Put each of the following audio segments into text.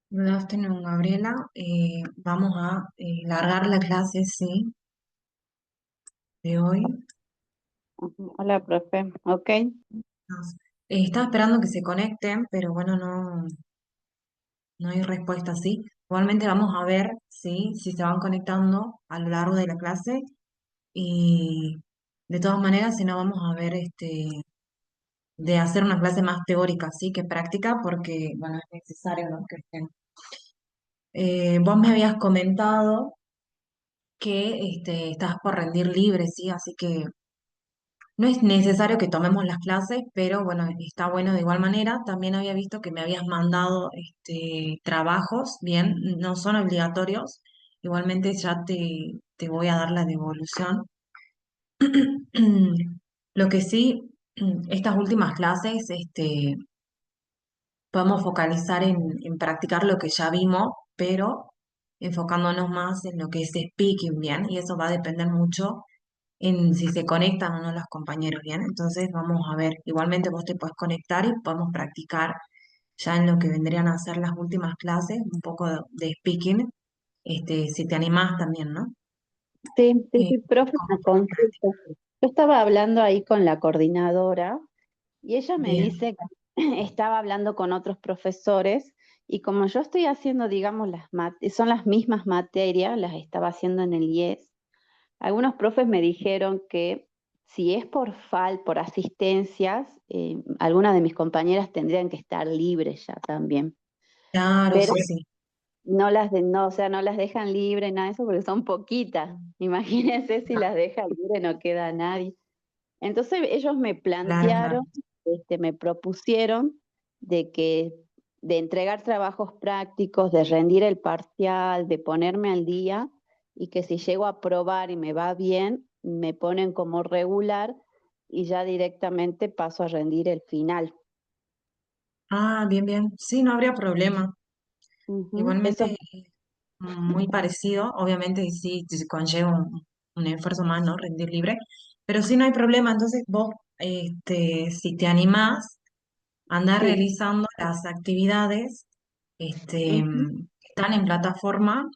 Good afternoon, Gabriela. Vamos a largar la clase, sí, de hoy. Ujú. Hola, profe. Ok. Nos- estaba esperando que se conecten, pero bueno, no hay respuesta, sí. Igualmente vamos a ver, sí, si se van conectando a lo largo de la clase y de todas maneras, si no, vamos a ver de hacer una clase más teórica, sí, que práctica, porque, bueno, es necesario, ¿no? Que estén. Vos me habías comentado que estás por rendir libre, sí, así que no es necesario que tomemos las clases, pero bueno, está bueno de igual manera. También había visto que me habías mandado trabajos, bien, no son obligatorios. Igualmente ya te voy a dar la devolución. Lo que sí, estas últimas clases, podemos focalizar en practicar lo que ya vimos, pero enfocándonos más en lo que es speaking, bien, y eso va a depender mucho en si se conectan o no los compañeros, ¿bien? Entonces vamos a ver, igualmente vos te puedes conectar y podemos practicar ya en lo que vendrían a ser las últimas clases, un poco de speaking, si te animás también, ¿no? Sí, sí, Eh, sí, profe, como una para consulta. practicar. Yo estaba hablando ahí con la coordinadora y ella me Bien. dice que estaba hablando con otros profesores y como yo estoy haciendo, digamos, son las mismas materias, las estaba haciendo en el IES, algunos profes me dijeron que si es por asistencias, algunas de mis compañeras tendrían que estar libres ya también. Claro, Pero sí, sí. no, o sea, no las dejan libre, nada de eso, porque son poquitas. Imagínense si las dejan libre, no queda nadie. Entonces ellos me Claro, claro. plantearon, me propusieron de que, de entregar trabajos prácticos, de rendir el parcial, de ponerme al día, y que si llego a aprobar y me va bien, me ponen como regular y ya directamente paso a rendir el final. Ah, bien, bien. Sí, no habría problema. Ujú. Eso, Igualmente, muy parecido, obviamente sí conlleva un esfuerzo más, ¿no? Rendir libre, pero sí no hay problema. Entonces vos, si te animás, andar sí. realizando las actividades Ujú. que están en plataforma.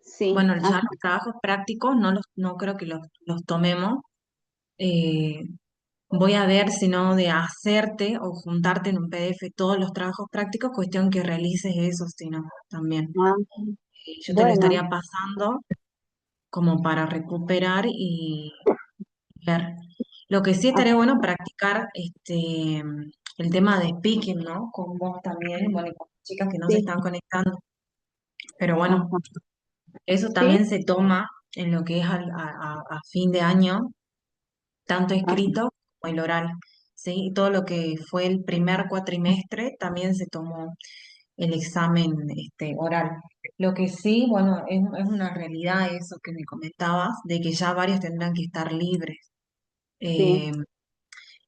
Sí, Bueno, ya los trabajos prácticos no creo que los tomemos. Eh, Voy a ver si no de hacerte o juntarte en un PDF todos los trabajos prácticos, cuestión que realices eso, si no, también. ah, Yo te lo bueno, estaría pasando como para recuperar y ver. Lo que sí estaría bueno practicar el tema de speaking, ¿no? Con vos también, bueno, y con las chicas que no se sí, están conectando. Pero bueno, ajá, eso sí, también se toma en lo que es a fin de año, tanto ajá, escrito como el oral. ¿Sí? Y todo lo que fue el primer cuatrimestre también se tomó el examen oral. Lo que sí, bueno, es una realidad eso que me comentabas, de que ya varios tendrán que estar libres. sí, Eh,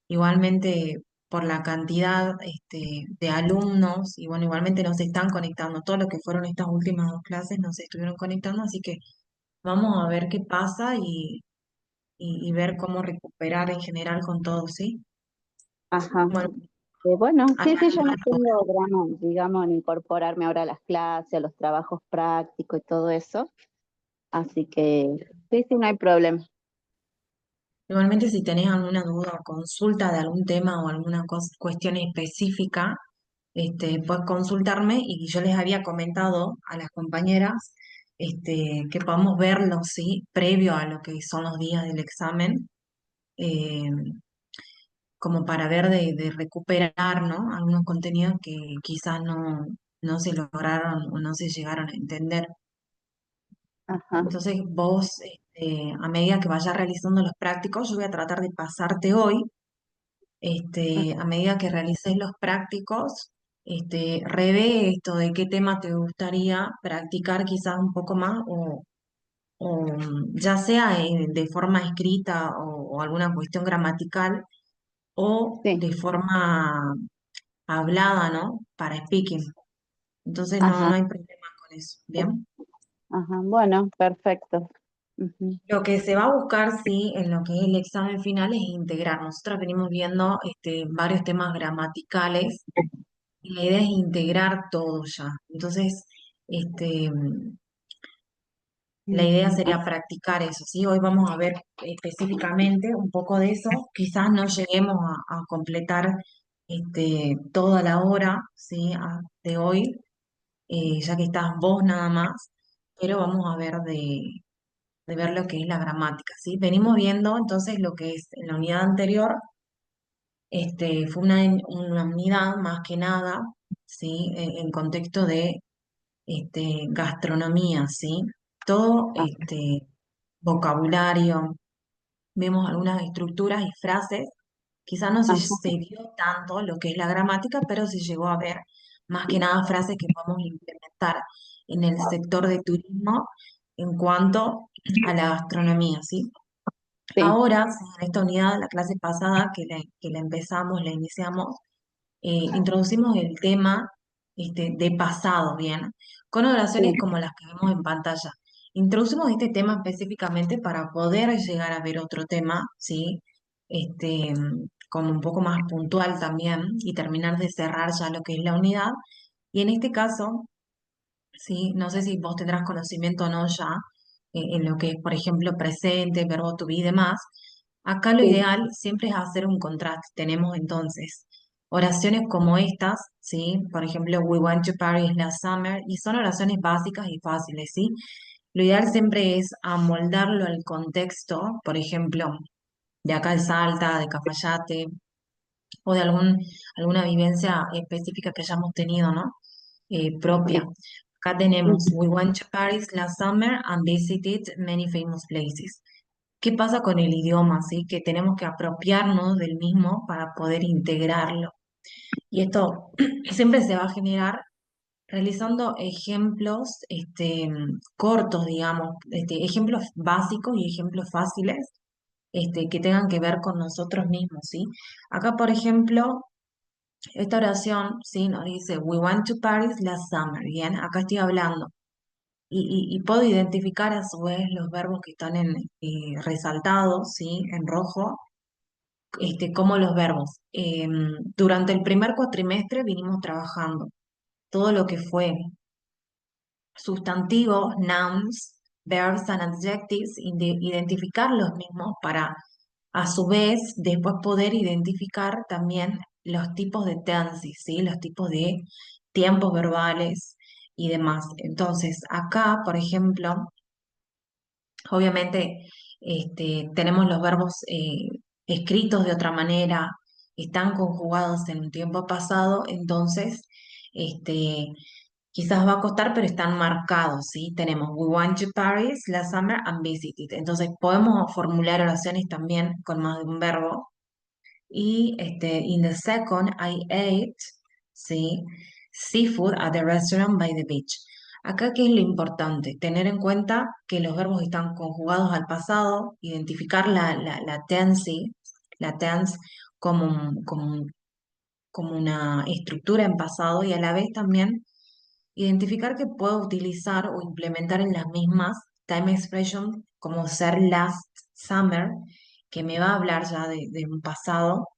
Igualmente, por la cantidad de alumnos, y bueno, igualmente nos están conectando, todo lo que fueron estas últimas dos clases nos estuvieron conectando, así que vamos a ver qué pasa y ver cómo recuperar en general con todo, ¿sí? ajá. Bueno, Bueno, sí, sí, yo no acá tengo drama, digamos, en incorporarme ahora a las clases, a los trabajos prácticos y todo eso. Así que sí, sí, no hay problema. igualmente, si tenés alguna duda o consulta de algún tema o alguna cuestión específica, puedes consultarme y yo les había comentado a las compañeras que podamos verlo, ¿sí? Previo a lo que son los días del examen, eh, como para ver de recuperar, ¿no? Algunos contenidos que quizás no se lograron o no se llegaron a entender. Ajá, Entonces vos, a medida que vayas realizando los prácticos, yo voy a tratar de pasarte hoy a medida que realices los prácticos, revé esto de qué tema te gustaría practicar quizás un poco más o ya sea de forma escrita o alguna cuestión gramatical o sí, de forma hablada, ¿no? Para speaking. Entonces no ajá, hay problema con eso, ¿bien? ajá. Bueno, perfecto. Ujú. Lo que se va a buscar, sí, en lo que es el examen final es integrar. Nosotros venimos viendo varios temas gramaticales y la idea es integrar todo ya. Entonces, este, la idea Ah, sería practicar eso, ¿sí? Hoy vamos a ver específicamente un poco de eso. Quizás no lleguemos a completar toda la hora, ¿sí? De hoy, ya que estás vos nada más, pero vamos a ver de ver lo que es la gramática, ¿sí? Venimos viendo entonces lo que es en la unidad anterior, fue una unidad más que nada, ¿sí? En contexto de gastronomía, ¿sí? Todo ah, vocabulario, vemos algunas estructuras y frases. Quizás no ajá, se vio tanto lo que es la gramática, pero se llegó a ver más que nada frases que podemos implementar en el sector de turismo en cuanto a la gastronomía, ¿sí? sí, Ahora, sí, en esta unidad, la clase pasada que la empezamos, la iniciamos, introducimos el tema de pasado, ¿bien? Con sí, oraciones como las que vemos en pantalla. Introducimos este tema específicamente para poder llegar a ver otro tema, ¿sí? Como un poco más puntual también y terminar de cerrar ya lo que es la unidad. Y en este caso, ¿sí? No sé si vos tendrás conocimiento o no ya en lo que es, por ejemplo, presente, verbo to be y demás. Acá lo sí, ideal siempre es hacer un contraste. Tenemos entonces oraciones como estas, ¿sí? Por ejemplo, we went to Paris last summer, y son oraciones básicas y fáciles, ¿sí? Lo ideal siempre es amoldarlo al contexto, por ejemplo, de acá de Salta, de Cafayate, o de alguna vivencia específica que hayamos tenido, ¿no? sí, Propia. Acá tenemos, ujú, we went to Paris last summer and visited many famous places. ¿Qué pasa con el idioma, sí? Que tenemos que apropiarnos del mismo para poder integrarlo. Y esto siempre se va a generar realizando ejemplos cortos, digamos, ejemplos básicos y ejemplos fáciles que tengan que ver con nosotros mismos, ¿sí? Acá, por ejemplo, esta oración, ¿sí? Nos dice, we went to Paris last summer, bien, acá estoy hablando. Y puedo identificar a su vez los verbos que están resaltados, ¿sí? En rojo, como los verbos. Durante el primer cuatrimestre vinimos trabajando todo lo que fue sustantivos, nouns, verbs and adjectives, identificar los mismos para a su vez después poder identificar también los tipos de tenses, ¿sí? Los tipos de tiempos verbales y demás. Entonces, acá, por ejemplo, obviamente tenemos los verbos escritos de otra manera, están conjugados en un tiempo pasado, entonces este, quizás va a costar, pero están marcados, ¿sí? Tenemos we went to Paris last summer and visited. Entonces podemos formular oraciones también con más de un verbo. Y in the second, I ate, ¿sí? Seafood at the restaurant by the beach. Acá, ¿qué es lo importante? Tener en cuenta que los verbos están conjugados al pasado, identificar la tense, ¿sí? La tense como, como una estructura en pasado y a la vez también identificar que puedo utilizar o implementar en las mismas time expression como ser last summer, que me va a hablar ya de un pasado,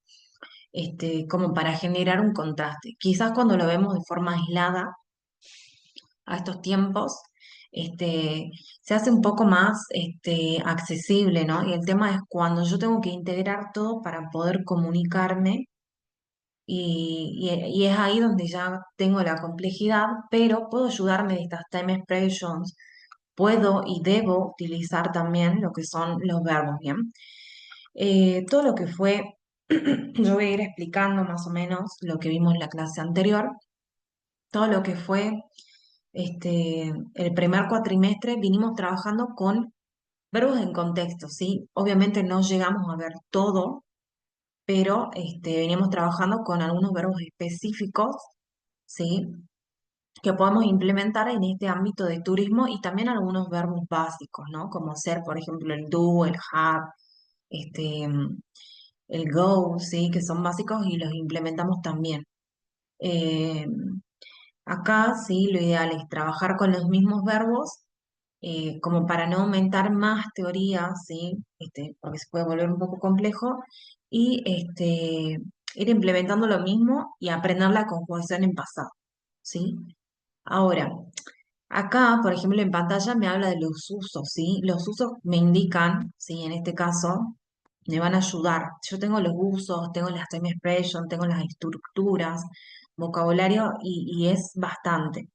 como para generar un contraste. Quizás cuando lo vemos de forma aislada a estos tiempos, se hace un poco más accesible, ¿no? Y el tema es cuando yo tengo que integrar todo para poder comunicarme y es ahí donde ya tengo la complejidad, pero puedo ayudarme de estas time expressions, puedo y debo utilizar también lo que son los verbos, ¿bien? Todo lo que fue, yo voy a ir explicando más o menos lo que vimos en la clase anterior, todo lo que fue el primer cuatrimestre, vinimos trabajando con verbos en contexto, ¿sí? Obviamente no llegamos a ver todo, pero veníamos trabajando con algunos verbos específicos, ¿sí? Que podemos implementar en este ámbito de turismo y también algunos verbos básicos, ¿no? Como ser, por ejemplo, el do, el have, este, el go, ¿sí? Que son básicos y los implementamos también. Eh, Acá, sí, lo ideal es trabajar con los mismos verbos, como para no aumentar más teoría, ¿sí? Porque se puede volver un poco complejo, y ir implementando lo mismo y aprender la conjugación en pasado, ¿sí? Ahora, acá, por ejemplo, en pantalla me habla de los usos, ¿sí? Los usos me indican, ¿sí? En este caso, me van a ayudar. Yo tengo los usos, tengo las time expression, tengo las estructuras, vocabulario y es bastante.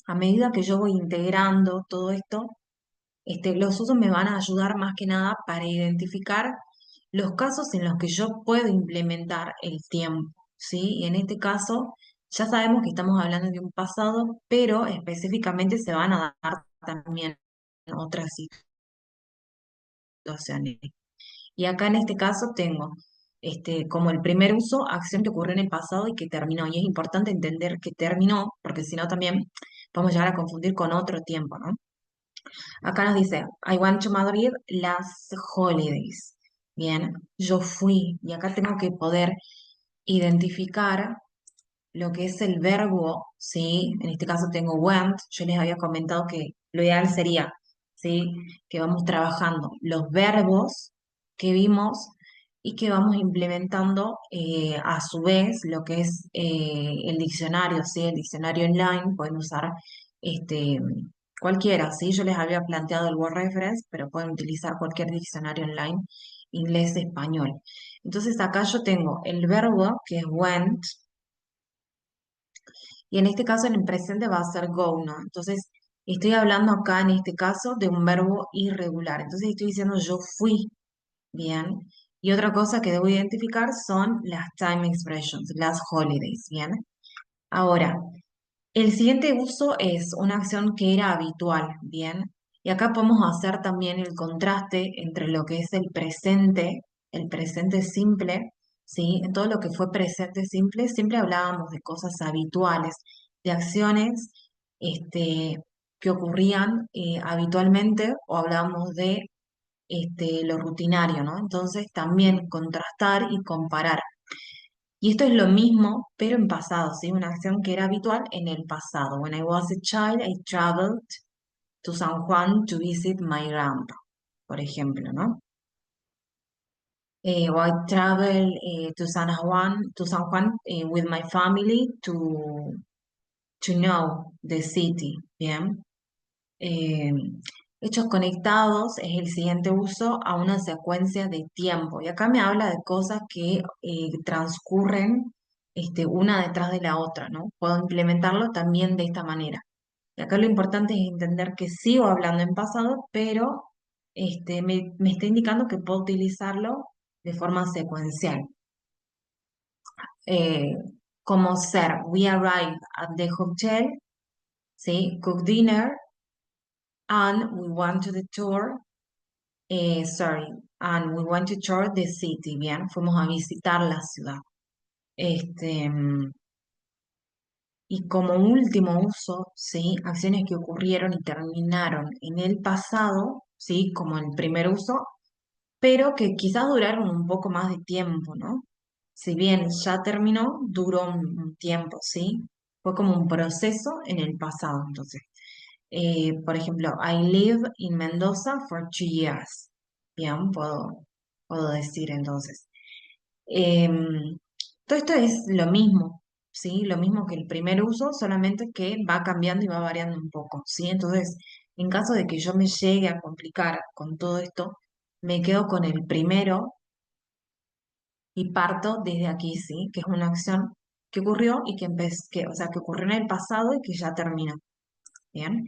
A medida que yo voy integrando todo esto, los usos me van a ayudar más que nada para identificar los casos en los que yo puedo implementar el tiempo, ¿sí? Y en este caso, ya sabemos que estamos hablando de un pasado, pero específicamente se van a dar también otras situaciones. Y acá en este caso tengo como el primer uso, acción que ocurrió en el pasado y que terminó. Y es importante entender que terminó, porque si no también podemos llegar a confundir con otro tiempo, ¿no? Acá nos dice, I went to Madrid last holidays. Bien, yo fui y acá tengo que poder identificar lo que es el verbo, ¿sí? En este caso tengo went, yo les había comentado que lo ideal sería, ¿sí? Que vamos trabajando los verbos que vimos y que vamos implementando a su vez lo que es el diccionario, ¿sí? El diccionario online, pueden usar este, cualquiera, ¿sí? Yo les había planteado el Word Reference, pero pueden utilizar cualquier diccionario online, inglés, español. Entonces acá yo tengo el verbo que es went, y en este caso en el presente va a ser go, ¿no? Entonces, estoy hablando acá en este caso de un verbo irregular. Entonces, estoy diciendo yo fui, ¿bien? Y otra cosa que debo identificar son las time expressions, las holidays, ¿bien? Ahora, el siguiente uso es una acción que era habitual, ¿bien? Y acá podemos hacer también el contraste entre lo que es el presente simple, ¿sí? En todo lo que fue presente simple, siempre hablábamos de cosas habituales, de acciones que ocurrían habitualmente o hablábamos de lo rutinario, ¿no? Entonces también contrastar y comparar. Y esto es lo mismo, pero en pasado, ¿sí? Una acción que era habitual en el pasado. When I was a child, I traveled to San Juan to visit my grandpa, por ejemplo, ¿no? Or I travel to San Juan with my family to know the city, ¿bien? Eh, hechos conectados es el siguiente uso a una secuencia de tiempo. Y acá me habla de cosas que transcurren una detrás de la otra, ¿no? Puedo implementarlo también de esta manera. Y acá lo importante es entender que sigo hablando en pasado, pero me está indicando que puedo utilizarlo de forma secuencial. Eh, como ser, we arrived at the hotel, ¿sí? Cook dinner, and we went to the tour. Sorry, and we went to tour the city, bien, fuimos a visitar la ciudad. Este, mm, y como último uso, sí, acciones que ocurrieron y terminaron en el pasado, sí, como el primer uso, pero que quizás duraron un poco más de tiempo, ¿no? Si bien ya terminó, duró un tiempo, ¿sí? Fue como un proceso en el pasado, entonces. Por ejemplo, I live in Mendoza for 2 years. Bien, puedo decir entonces. Em, todo esto es lo mismo, ¿sí? Lo mismo que el primer uso, solamente que va cambiando y va variando un poco, ¿sí? Entonces, en caso de que yo me llegue a complicar con todo esto, me quedo con el primero y parto desde aquí, ¿sí? Que es una acción que ocurrió y o sea, que ocurrió en el pasado y que ya terminó. Bien.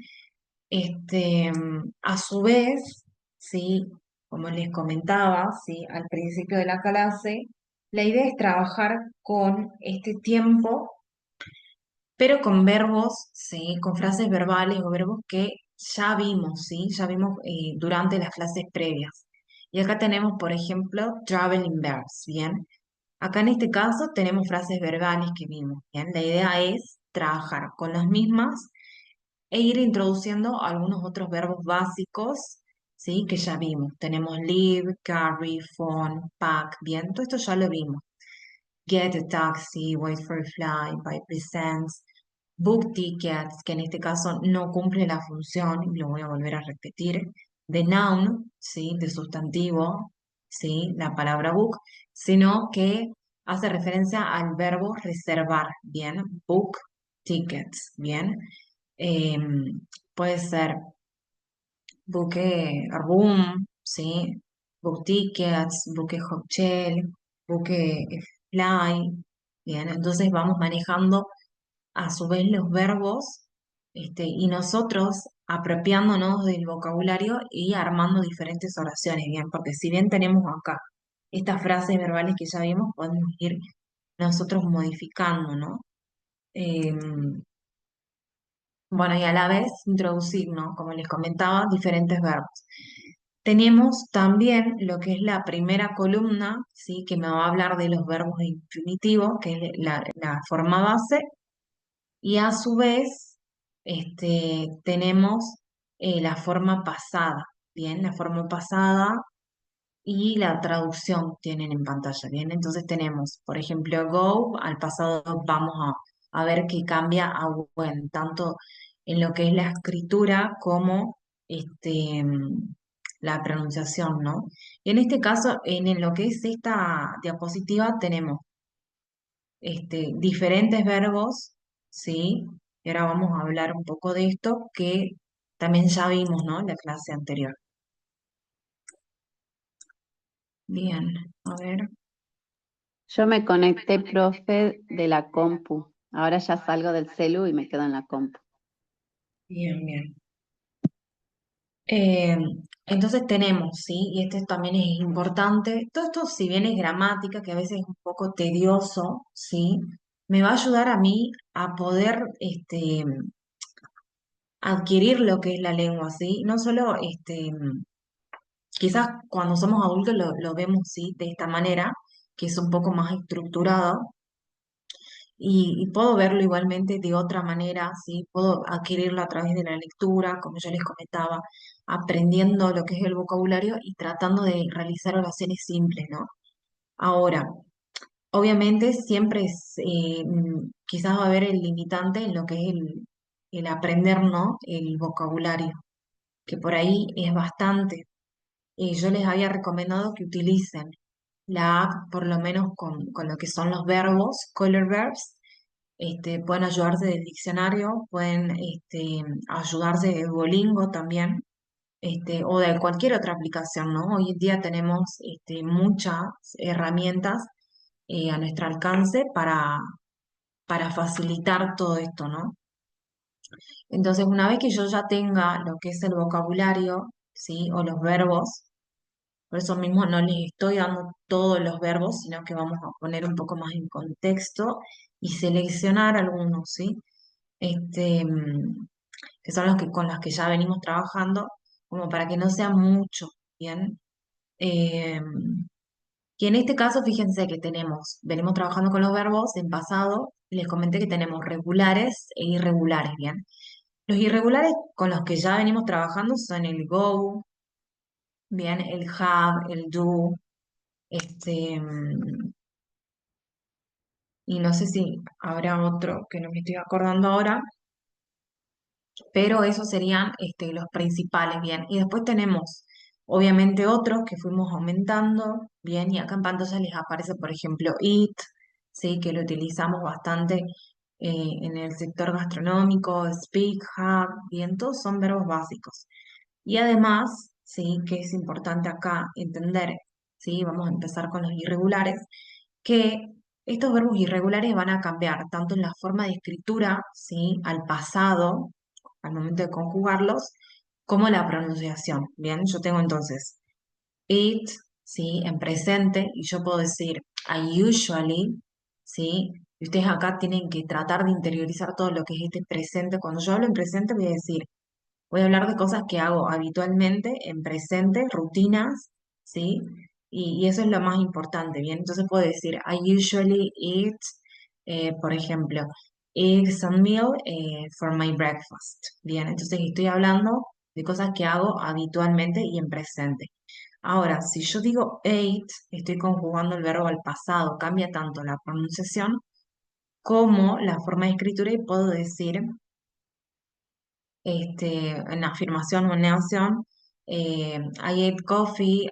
A su vez, sí, como les comentaba, sí, al principio de la clase, la idea es trabajar con este tiempo, pero con verbos, sí, con frases verbales o verbos que ya vimos, sí, ya vimos durante las clases previas. Y acá tenemos, por ejemplo, traveling verbs, ¿bien? Acá en este caso tenemos frases verbales que vimos, ¿bien? La idea es trabajar con las mismas e ir introduciendo algunos otros verbos básicos, ¿sí? Que ya vimos. Tenemos live, carry, phone, pack, bien, todo esto ya lo vimos. Get a taxi, wait for a flight, buy presents, book tickets, que en este caso no cumple la función, y lo voy a volver a repetir, de noun, ¿sí? De sustantivo, ¿sí? La palabra book, sino que hace referencia al verbo reservar, ¿bien? Book tickets, ¿bien? Puede ser book room, ¿sí? Book tickets, book hotel, book fly, ¿bien? Entonces vamos manejando a su vez los verbos, y nosotros apropiándonos del vocabulario y armando diferentes oraciones, ¿bien? Porque si bien tenemos acá estas frases verbales que ya vimos, podemos ir nosotros modificando, ¿no? Bueno, y a la vez introducir, ¿no? Como les comentaba, diferentes verbos. Tenemos también lo que es la primera columna, ¿sí? Que me va a hablar de los verbos infinitivos, que es la forma base, y a su vez tenemos la forma pasada, ¿bien? La forma pasada y la traducción tienen en pantalla, ¿bien? Entonces tenemos, por ejemplo, go, al pasado vamos a ver que cambia a when, tanto en lo que es la escritura como la pronunciación, ¿no? Y en este caso, en lo que es esta diapositiva, tenemos diferentes verbos, ¿sí? Y ahora vamos a hablar un poco de esto que también ya vimos, ¿no? En la clase anterior. Bien, a ver. Yo me conecté, profe, de la compu. Ahora ya salgo del celu y me quedo en la compu. Bien, bien. Eh, entonces tenemos, ¿sí? Y este también es importante. Todo esto, si bien es gramática, que a veces es un poco tedioso, ¿sí? Me va a ayudar a mí a poder adquirir lo que es la lengua, ¿sí? No solo, quizás cuando somos adultos lo vemos, ¿sí? De esta manera, que es un poco más estructurado, y puedo verlo igualmente de otra manera, ¿sí? Puedo adquirirlo a través de la lectura, como yo les comentaba, aprendiendo lo que es el vocabulario y tratando de realizar oraciones simples, ¿no? Ahora, obviamente siempre quizás va a haber el limitante en lo que es el aprender, ¿no? El vocabulario, que por ahí es bastante. Yo les había recomendado que utilicen la app, por lo menos con lo que son los verbos, color verbs. Pueden ayudarse del diccionario, pueden ayudarse de Duolingo también, o de cualquier otra aplicación, ¿no? Hoy en día tenemos muchas herramientas a nuestro alcance para facilitar todo esto, ¿no? Entonces, una vez que yo ya tenga lo que es el vocabulario, ¿sí? O los verbos, por eso mismo no les estoy dando todos los verbos, sino que vamos a poner un poco más en contexto y seleccionar algunos, ¿sí? este, mm, que son los que con los que ya venimos trabajando, como para que no sea mucho, ¿bien? Eh, y en este caso, fíjense que venimos trabajando con los verbos en pasado, y les comenté que tenemos regulares e irregulares, ¿bien? Los irregulares con los que ya venimos trabajando son el go, ¿bien? El have, el do, este, mm, y no sé si habrá otro que no me estoy acordando ahora, pero esos serían los principales, bien. Y después tenemos, obviamente, otros que fuimos aumentando, bien, y acá en pantalla les aparece, por ejemplo, eat, sí, que lo utilizamos bastante en el sector gastronómico, speak, have, bien, todos son verbos básicos. Y además, sí, que es importante acá entender, sí, vamos a empezar con los irregulares, que estos verbos irregulares van a cambiar tanto en la forma de escritura, ¿sí? Al pasado, al momento de conjugarlos, como la pronunciación. Bien, yo tengo entonces it, ¿sí? En presente, y yo puedo decir I usually, ¿sí? Y ustedes acá tienen que tratar de interiorizar todo lo que es este presente. Cuando yo hablo en presente, voy a hablar de cosas que hago habitualmente en presente, rutinas, ¿sí? Y eso es lo más importante, ¿bien? Entonces puedo decir, I usually eat, por ejemplo, eggs and meal for my breakfast, ¿bien? Entonces estoy hablando de cosas que hago habitualmente y en presente. Ahora, si yo digo ate, estoy conjugando el verbo al pasado, cambia tanto la pronunciación como la forma de escritura y puedo decir en afirmación o en negación, I ate coffee,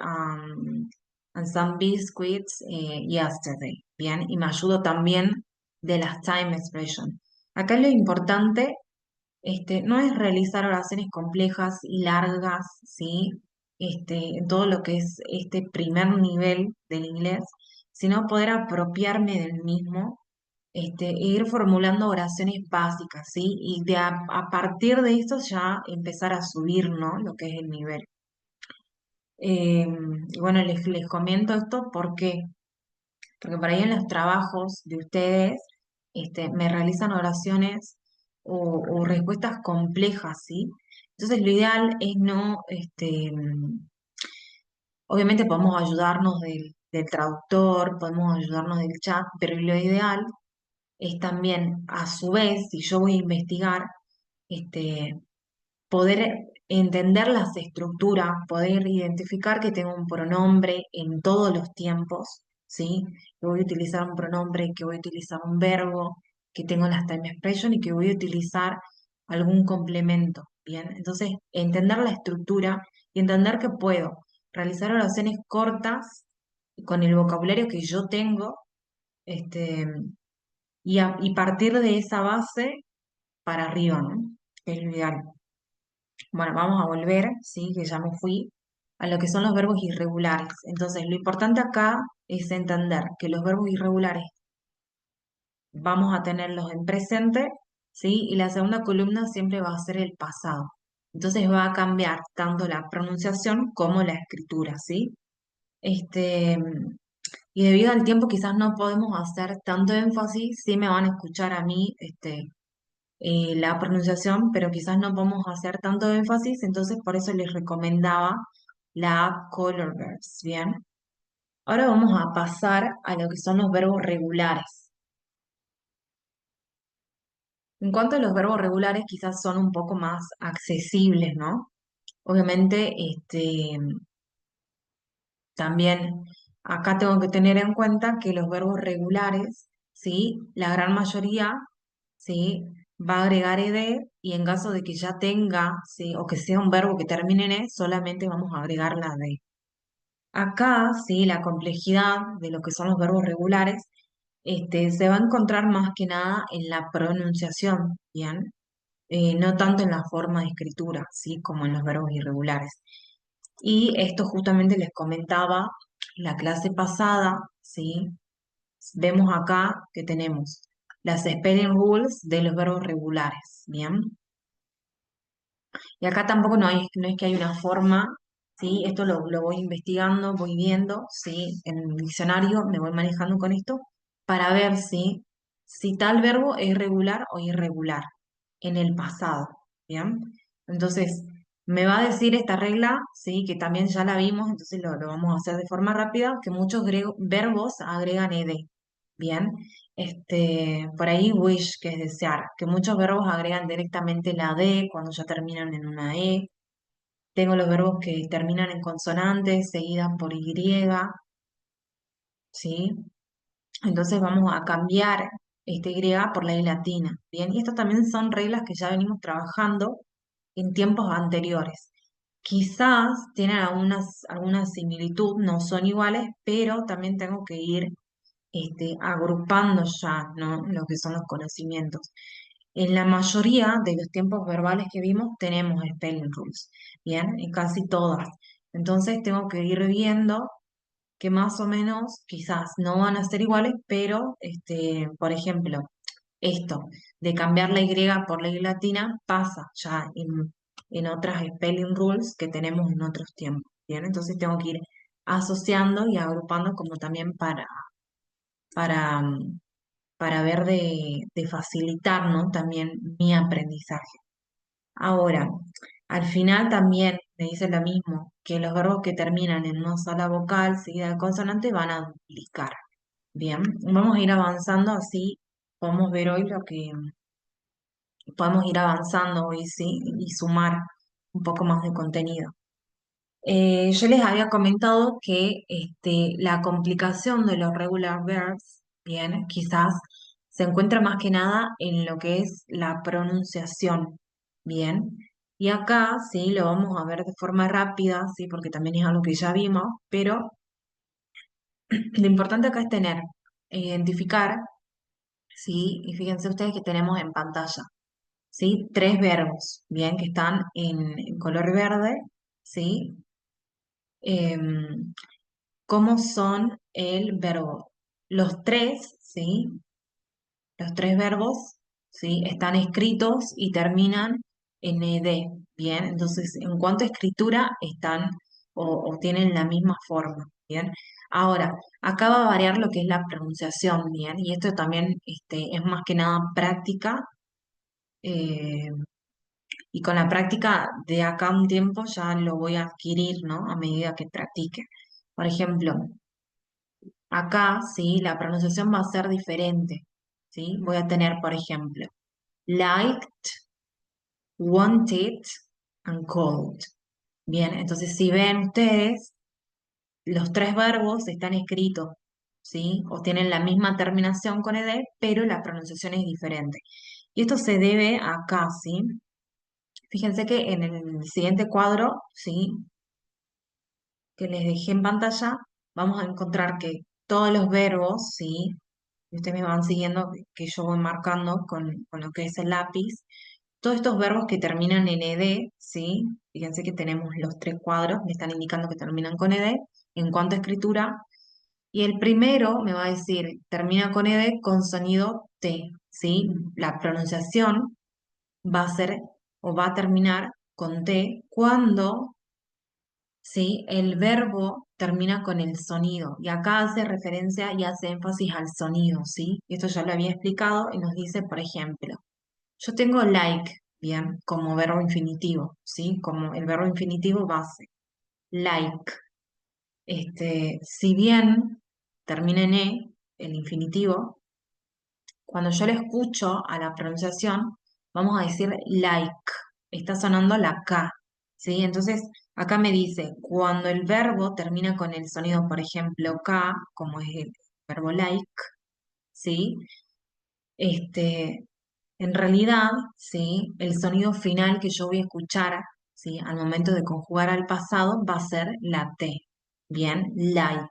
and some biscuits yesterday. Bien, y me ayudo también de las time expression. Acá lo importante no es realizar oraciones complejas y largas, ¿sí? En todo lo que es este primer nivel del inglés, sino poder apropiarme del mismo, e ir formulando oraciones básicas, ¿sí? Y a partir de esto ya empezar a subir, ¿no? Lo que es el nivel. Y bueno, les comento esto porque por ahí en los trabajos de ustedes me realizan oraciones o respuestas complejas, ¿sí? Entonces lo ideal es no, obviamente podemos ayudarnos del traductor, podemos ayudarnos del chat, pero lo ideal es también, a su vez, si yo voy a investigar, este, poder entender las estructuras, poder identificar que tengo un pronombre en todos los tiempos, ¿sí? Que voy a utilizar un pronombre, que voy a utilizar un verbo, que tengo las time expression y que voy a utilizar algún complemento, ¿bien? Entonces, entender la estructura y entender que puedo realizar oraciones cortas con el vocabulario que yo tengo, este, y partir de esa base para arriba, ¿no? Que es lo ideal. Bueno, vamos a volver, sí, que ya me fui, a lo que son los verbos irregulares. Entonces, lo importante acá es entender que los verbos irregulares vamos a tenerlos en presente, sí, y la segunda columna siempre va a ser el pasado. Entonces va a cambiar tanto la pronunciación como la escritura, ¿sí? Este, y debido al tiempo quizás no podemos hacer tanto énfasis, sí me van a escuchar a mí, la pronunciación, pero quizás no podemos hacer tanto énfasis, entonces por eso les recomendaba la color verbs, ¿bien? Ahora vamos a pasar a lo que son los verbos regulares. En cuanto a los verbos regulares, quizás son un poco más accesibles, ¿no? Obviamente, también acá tengo que tener en cuenta que los verbos regulares, ¿sí? La gran mayoría, ¿sí? Va a agregar ed y en caso de que ya tenga, ¿sí? O que sea un verbo que termine en e, solamente vamos a agregar la d. Acá, ¿sí? La complejidad de lo que son los verbos regulares, se va a encontrar más que nada en la pronunciación, ¿bien? No tanto en la forma de escritura, ¿sí? Como en los verbos irregulares. Y esto justamente les comentaba la clase pasada, ¿sí? Vemos acá que tenemos las spelling rules de los verbos regulares, ¿bien? Y acá tampoco no es que hay una forma, ¿sí? Esto lo voy investigando, voy viendo, ¿sí? En el diccionario me voy manejando con esto para ver, si tal verbo es regular o irregular en el pasado, ¿bien? Entonces, me va a decir esta regla, ¿sí? Que también ya la vimos, entonces lo vamos a hacer de forma rápida, que muchos verbos agregan ed, ¿bien? Por ahí wish, que es desear, que muchos verbos agregan directamente la D cuando ya terminan en una E. Tengo los verbos que terminan en consonantes seguidas por Y, ¿sí? Entonces vamos a cambiar este Y por la I latina, ¿bien? Y estas también son reglas que ya venimos trabajando en tiempos anteriores. Quizás tienen alguna similitud, no son iguales, pero también tengo que ir agrupando ya, ¿no? Lo que son los conocimientos. En la mayoría de los tiempos verbales que vimos tenemos spelling rules, ¿bien? En casi todas. Entonces tengo que ir viendo que más o menos quizás no van a ser iguales, pero, por ejemplo, esto de cambiar la Y por la Y latina pasa ya en otras spelling rules que tenemos en otros tiempos, ¿bien? Entonces tengo que ir asociando y agrupando como también para, para ver de facilitar, ¿no? También mi aprendizaje. Ahora, al final también me dice lo mismo, que los verbos que terminan en una sola vocal seguida de consonante van a duplicar. Bien, vamos a ir avanzando así, podemos ver hoy lo que podemos ir avanzando hoy, sí, y sumar un poco más de contenido. Yo les había comentado que la complicación de los regular verbs, bien, quizás se encuentra más que nada en lo que es la pronunciación, bien. Y acá sí lo vamos a ver de forma rápida, sí, porque también es algo que ya vimos, pero Lo importante acá es tener, identificar, ¿sí? Y fíjense ustedes que tenemos en pantalla, ¿sí? Tres verbos, ¿bien? Que están en color verde, ¿sí? Em, ¿Cómo son el verbo? Los tres, ¿sí? Los tres verbos, ¿sí? Están escritos y terminan en ed, ¿bien? Entonces, en cuanto a escritura, están o tienen la misma forma, ¿bien? Ahora, acá va a variar lo que es la pronunciación, ¿bien? Y esto también es más que nada práctica, eh, y con la práctica de acá a un tiempo ya lo voy a adquirir, ¿no? A medida que practique. Por ejemplo, acá, ¿sí? La pronunciación va a ser diferente, ¿sí? Voy a tener, por ejemplo, liked, wanted and called. Bien, entonces si ven ustedes, los tres verbos están escritos, ¿sí? O tienen la misma terminación con ed, pero la pronunciación es diferente. Y esto se debe acá, ¿sí? Fíjense que en el siguiente cuadro, ¿sí? Que les dejé en pantalla, vamos a encontrar que todos los verbos, ¿sí? Y ustedes me van siguiendo, que yo voy marcando con lo que es el lápiz. Todos estos verbos que terminan en ed, ¿sí? Fíjense que tenemos los tres cuadros, me están indicando que terminan con ed en cuanto a escritura. Y el primero me va a decir, termina con ed con sonido T, ¿sí? La pronunciación va a ser o va a terminar con T cuando, ¿sí? El verbo termina con el sonido. Y acá hace referencia y hace énfasis al sonido, ¿sí? Esto ya lo había explicado y nos dice, por ejemplo, yo tengo like, bien, como verbo infinitivo, ¿sí? Como el verbo infinitivo base. Like. Si bien termina en e, el infinitivo, cuando yo le escucho a la pronunciación, vamos a decir like. Está sonando la K, ¿sí? Entonces, acá me dice, cuando el verbo termina con el sonido, por ejemplo, K, como es el verbo like, ¿sí? Este, En realidad, ¿sí? El sonido final que yo voy a escuchar, ¿sí? Al momento de conjugar al pasado va a ser la T. Bien, liked.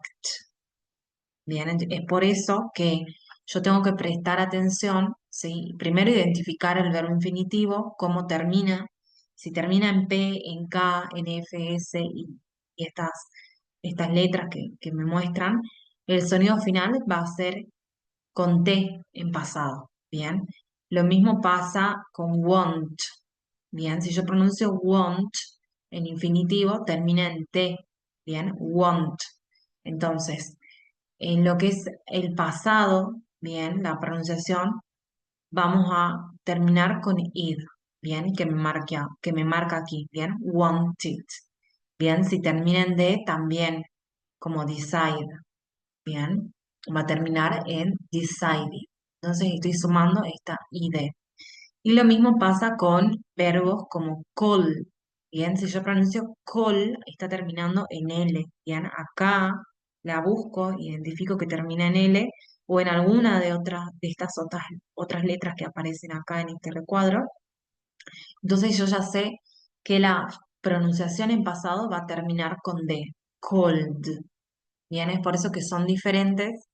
Bien, es por eso que yo tengo que prestar atención, ¿sí? Primero identificar el verbo infinitivo, cómo termina, si termina en P, en K, en F, S y estas letras que me muestran, el sonido final va a ser con T en pasado, ¿bien? Lo mismo pasa con want, ¿bien? Si yo pronuncio want en infinitivo, termina en T, ¿bien? Want. Entonces, en lo que es el pasado, ¿bien? La pronunciación, vamos a terminar con id, ¿bien? Que me marca aquí, ¿bien? Wanted, ¿bien? Si termina en D, también como decide, bien, va a terminar en decided. Entonces estoy sumando esta id. Y lo mismo pasa con verbos como call. Bien, si yo pronuncio call, está terminando en L. Bien, acá la busco, identifico que termina en L o en alguna de otras de estas otras letras que aparecen acá en este recuadro. Entonces yo ya sé que la pronunciación en pasado va a terminar con D, cold. Bien, es por eso que son diferentes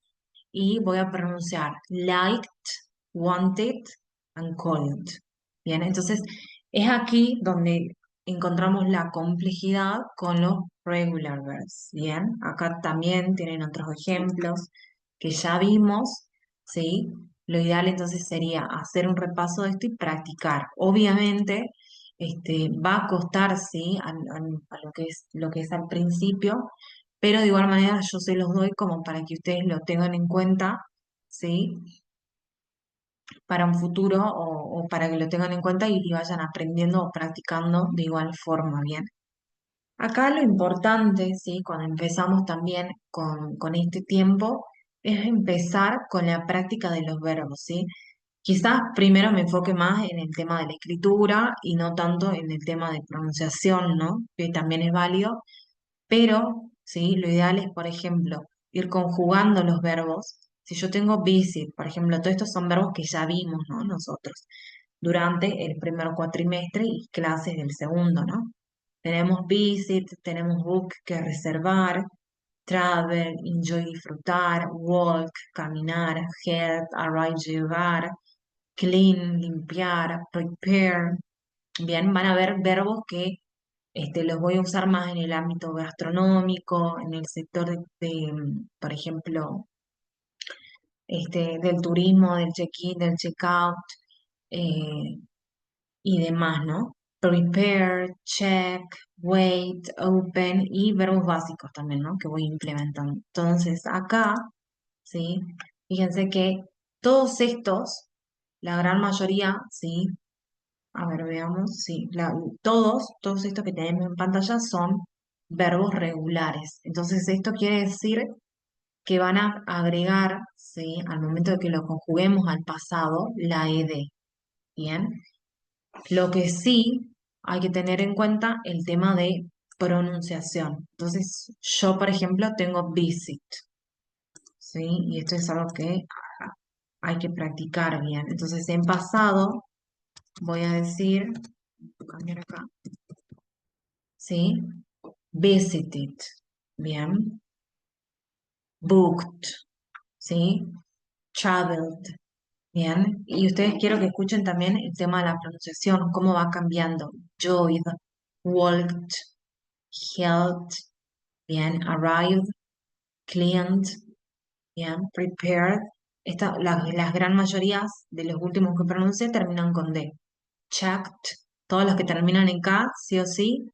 y voy a pronunciar liked, wanted and called. Bien, entonces es aquí donde encontramos la complejidad con los regular verbs. Bien, acá también tienen otros ejemplos que ya vimos, ¿sí? Lo ideal entonces sería hacer un repaso de esto y practicar. Obviamente, va a costar, ¿sí? A lo que es al principio, pero de igual manera yo se los doy como para que ustedes lo tengan en cuenta, ¿sí? Para un futuro o para que lo tengan en cuenta y vayan aprendiendo o practicando de igual forma, ¿bien? Acá lo importante, ¿sí? Cuando empezamos también con este tiempo, es empezar con la práctica de los verbos, ¿sí? Quizás primero me enfoque más en el tema de la escritura y no tanto en el tema de pronunciación, ¿no? Que también es válido, pero, ¿sí? Lo ideal es, por ejemplo, ir conjugando los verbos. Si yo tengo visit, por ejemplo, todos estos son verbos que ya vimos, ¿no? Nosotros, durante el primer cuatrimestre y clases del segundo, ¿no? Tenemos visit, tenemos book, que reservar, travel, enjoy, disfrutar, walk, caminar, head, arrive, llegar, clean, limpiar, prepare. Bien, van a haber verbos que los voy a usar más en el ámbito gastronómico, en el sector por ejemplo, del turismo, del check-in, del check-out eh, y demás, ¿no? Prepare, check, wait, open y verbos básicos también, ¿no? Que voy implementando. Entonces, acá, ¿sí? Fíjense que todos estos, la gran mayoría, ¿sí? A ver, veamos, sí, todos estos que tenemos en pantalla son verbos regulares. Entonces, esto quiere decir que van a agregar, ¿sí? Al momento de que lo conjuguemos al pasado, la ed. Bien. Lo que sí hay que tener en cuenta el tema de pronunciación. Entonces, yo, por ejemplo, tengo visit, ¿sí? Y esto es algo que hay que practicar bien. Entonces, en pasado, voy a decir, voy a cambiar acá, ¿sí? Visited, bien. Booked, ¿sí? Traveled, bien. Y ustedes quiero que escuchen también el tema de la pronunciación, cómo va cambiando. Joyed, walked, held, bien. Arrived, cleaned, bien. Prepared. Las gran mayorías de los últimos que pronuncié terminan con D. Checked, todos los que terminan en K, sí o sí,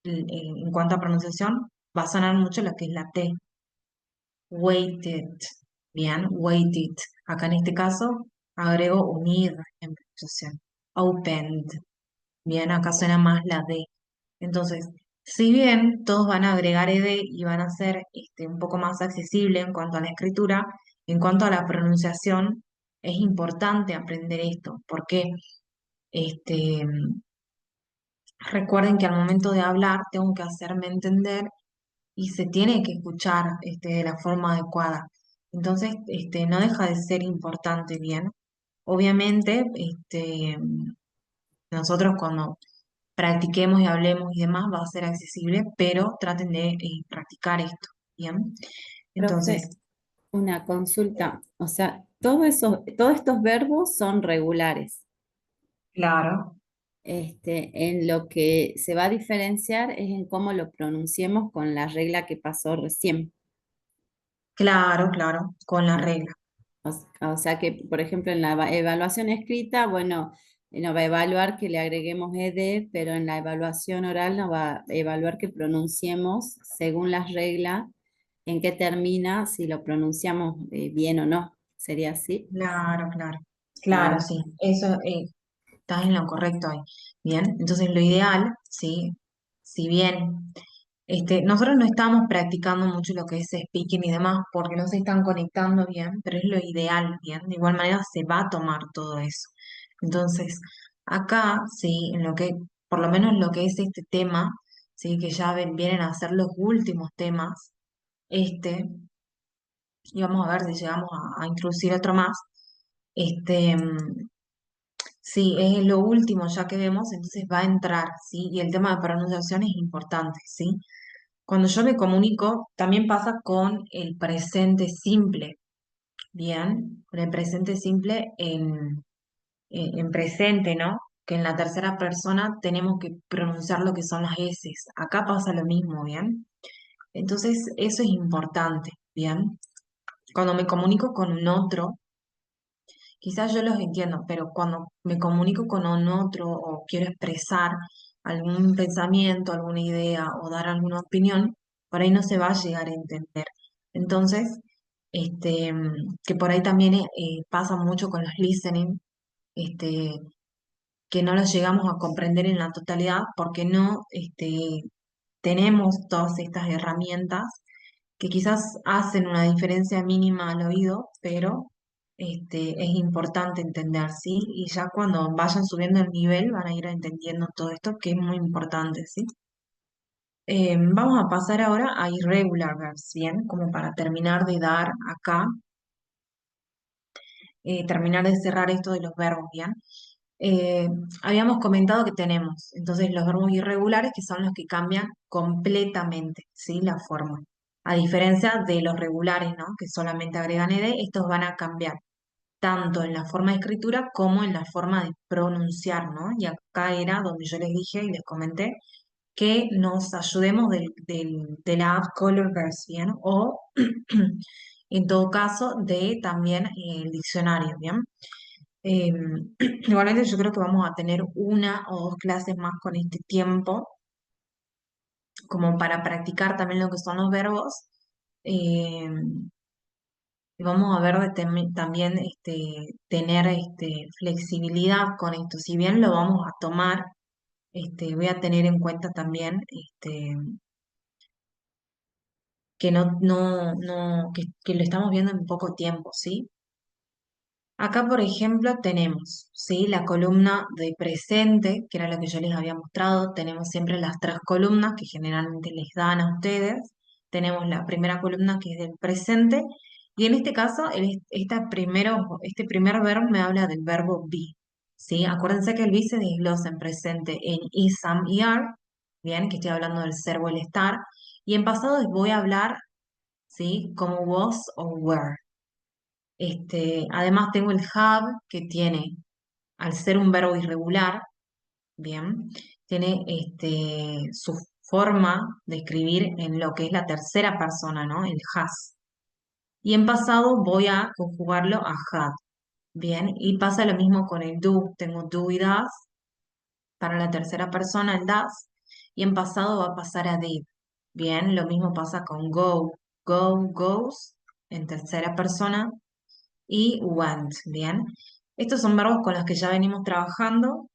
en cuanto a pronunciación, va a sonar mucho lo que es la T. Weighted, bien, weighted. Acá en este caso agrego unir en pronunciación. Opened, bien, acá suena más la D. Entonces, si bien todos van a agregar ed y van a ser un poco más accesible en cuanto a la escritura, en cuanto a la pronunciación, es importante aprender esto, porque este, recuerden que al momento de hablar tengo que hacerme entender y se tiene que escuchar de la forma adecuada. Entonces, no deja de ser importante, bien. Obviamente, nosotros cuando practiquemos y hablemos y demás va a ser accesible, pero traten de practicar esto, bien. Profe, Entonces, una consulta. O sea, todos estos verbos son regulares. claro, En lo que se va a diferenciar es en cómo lo pronunciemos con la regla que pasó recién. claro, claro, con la Ah, regla. o sea que, por ejemplo, en la evaluación escrita, bueno, nos va a evaluar que le agreguemos ed, pero en la evaluación oral nos va a evaluar que pronunciemos según las reglas en qué termina, si lo pronunciamos bien o no. ¿Sería así? Claro, claro, claro, Ah, sí. Eso, estás en lo correcto ahí. Bien, entonces lo ideal, sí, si bien nosotros no estamos practicando mucho lo que es speaking y demás porque no se están conectando bien, pero es lo ideal, bien. De igual manera se va a tomar todo eso. Entonces, acá, sí, en lo que, por lo menos lo que es este tema, sí, que ya vienen a ser los últimos temas, este, y vamos a ver si llegamos a introducir otro más. Este, sí, es lo último ya que vemos, entonces va a entrar, ¿sí? Y el tema de pronunciación es importante, ¿sí? Cuando yo me comunico, también pasa con el presente simple, ¿bien? Con el presente simple en presente, ¿no? Que en la tercera persona tenemos que pronunciar lo que son las S. Acá pasa lo mismo, ¿bien? Entonces, eso es importante, ¿bien? Cuando me comunico con un otro, quizás yo los entiendo, pero cuando me comunico con un otro o quiero expresar algún pensamiento, alguna idea o dar alguna opinión, por ahí no se va a llegar a entender. Entonces, que por ahí también pasa mucho con los listening, este, que no los llegamos a comprender en la totalidad porque no tenemos todas estas herramientas que quizás hacen una diferencia mínima al oído, pero es importante entender, ¿sí? Y ya cuando vayan subiendo el nivel van a ir entendiendo todo esto que es muy importante, ¿sí? Vamos a pasar ahora a irregular verbs, ¿bien? Como para terminar de dar acá, terminar de cerrar esto de los verbos, ¿bien? Eh, Habíamos comentado que tenemos, entonces, los verbos irregulares que son los que cambian completamente, ¿sí? La forma. A diferencia de los regulares, ¿no? Que solamente agregan ed, estos van a cambiar tanto en la forma de escritura como en la forma de pronunciar, ¿no? Y acá era donde yo les dije y les comenté que nos ayudemos de la app Colorverse, ¿bien? O en todo caso de también el diccionario, ¿bien? Eh, igualmente yo creo que vamos a tener una o dos clases más con este tiempo, como para practicar también lo que son los verbos. Eh, y vamos a ver de también tener flexibilidad con esto. Si bien lo vamos a tomar, voy a tener en cuenta también que que lo estamos viendo en poco tiempo, ¿sí? Acá, por ejemplo, tenemos, ¿sí? La columna de presente, que era lo que yo les había mostrado. Tenemos siempre las tres columnas que generalmente les dan a ustedes. Tenemos la primera columna que es del presente. Y en este caso, este primer verbo me habla del verbo be, ¿sí? Acuérdense que el be se desglosa en presente en is, am y are. Bien, que estoy hablando del ser o el estar. Y en pasado les voy a hablar, ¿sí? Como was o were. Además tengo el have, que tiene, al ser un verbo irregular, bien, tiene su forma de escribir en lo que es la tercera persona, ¿no? El has. Y en pasado voy a conjugarlo a had, bien, y pasa lo mismo con el do. Tengo do y das, para la tercera persona el das, y en pasado va a pasar a did, bien, lo mismo pasa con go, goes, en tercera persona, y went, ¿bien? Estos son verbos con los que ya venimos trabajando,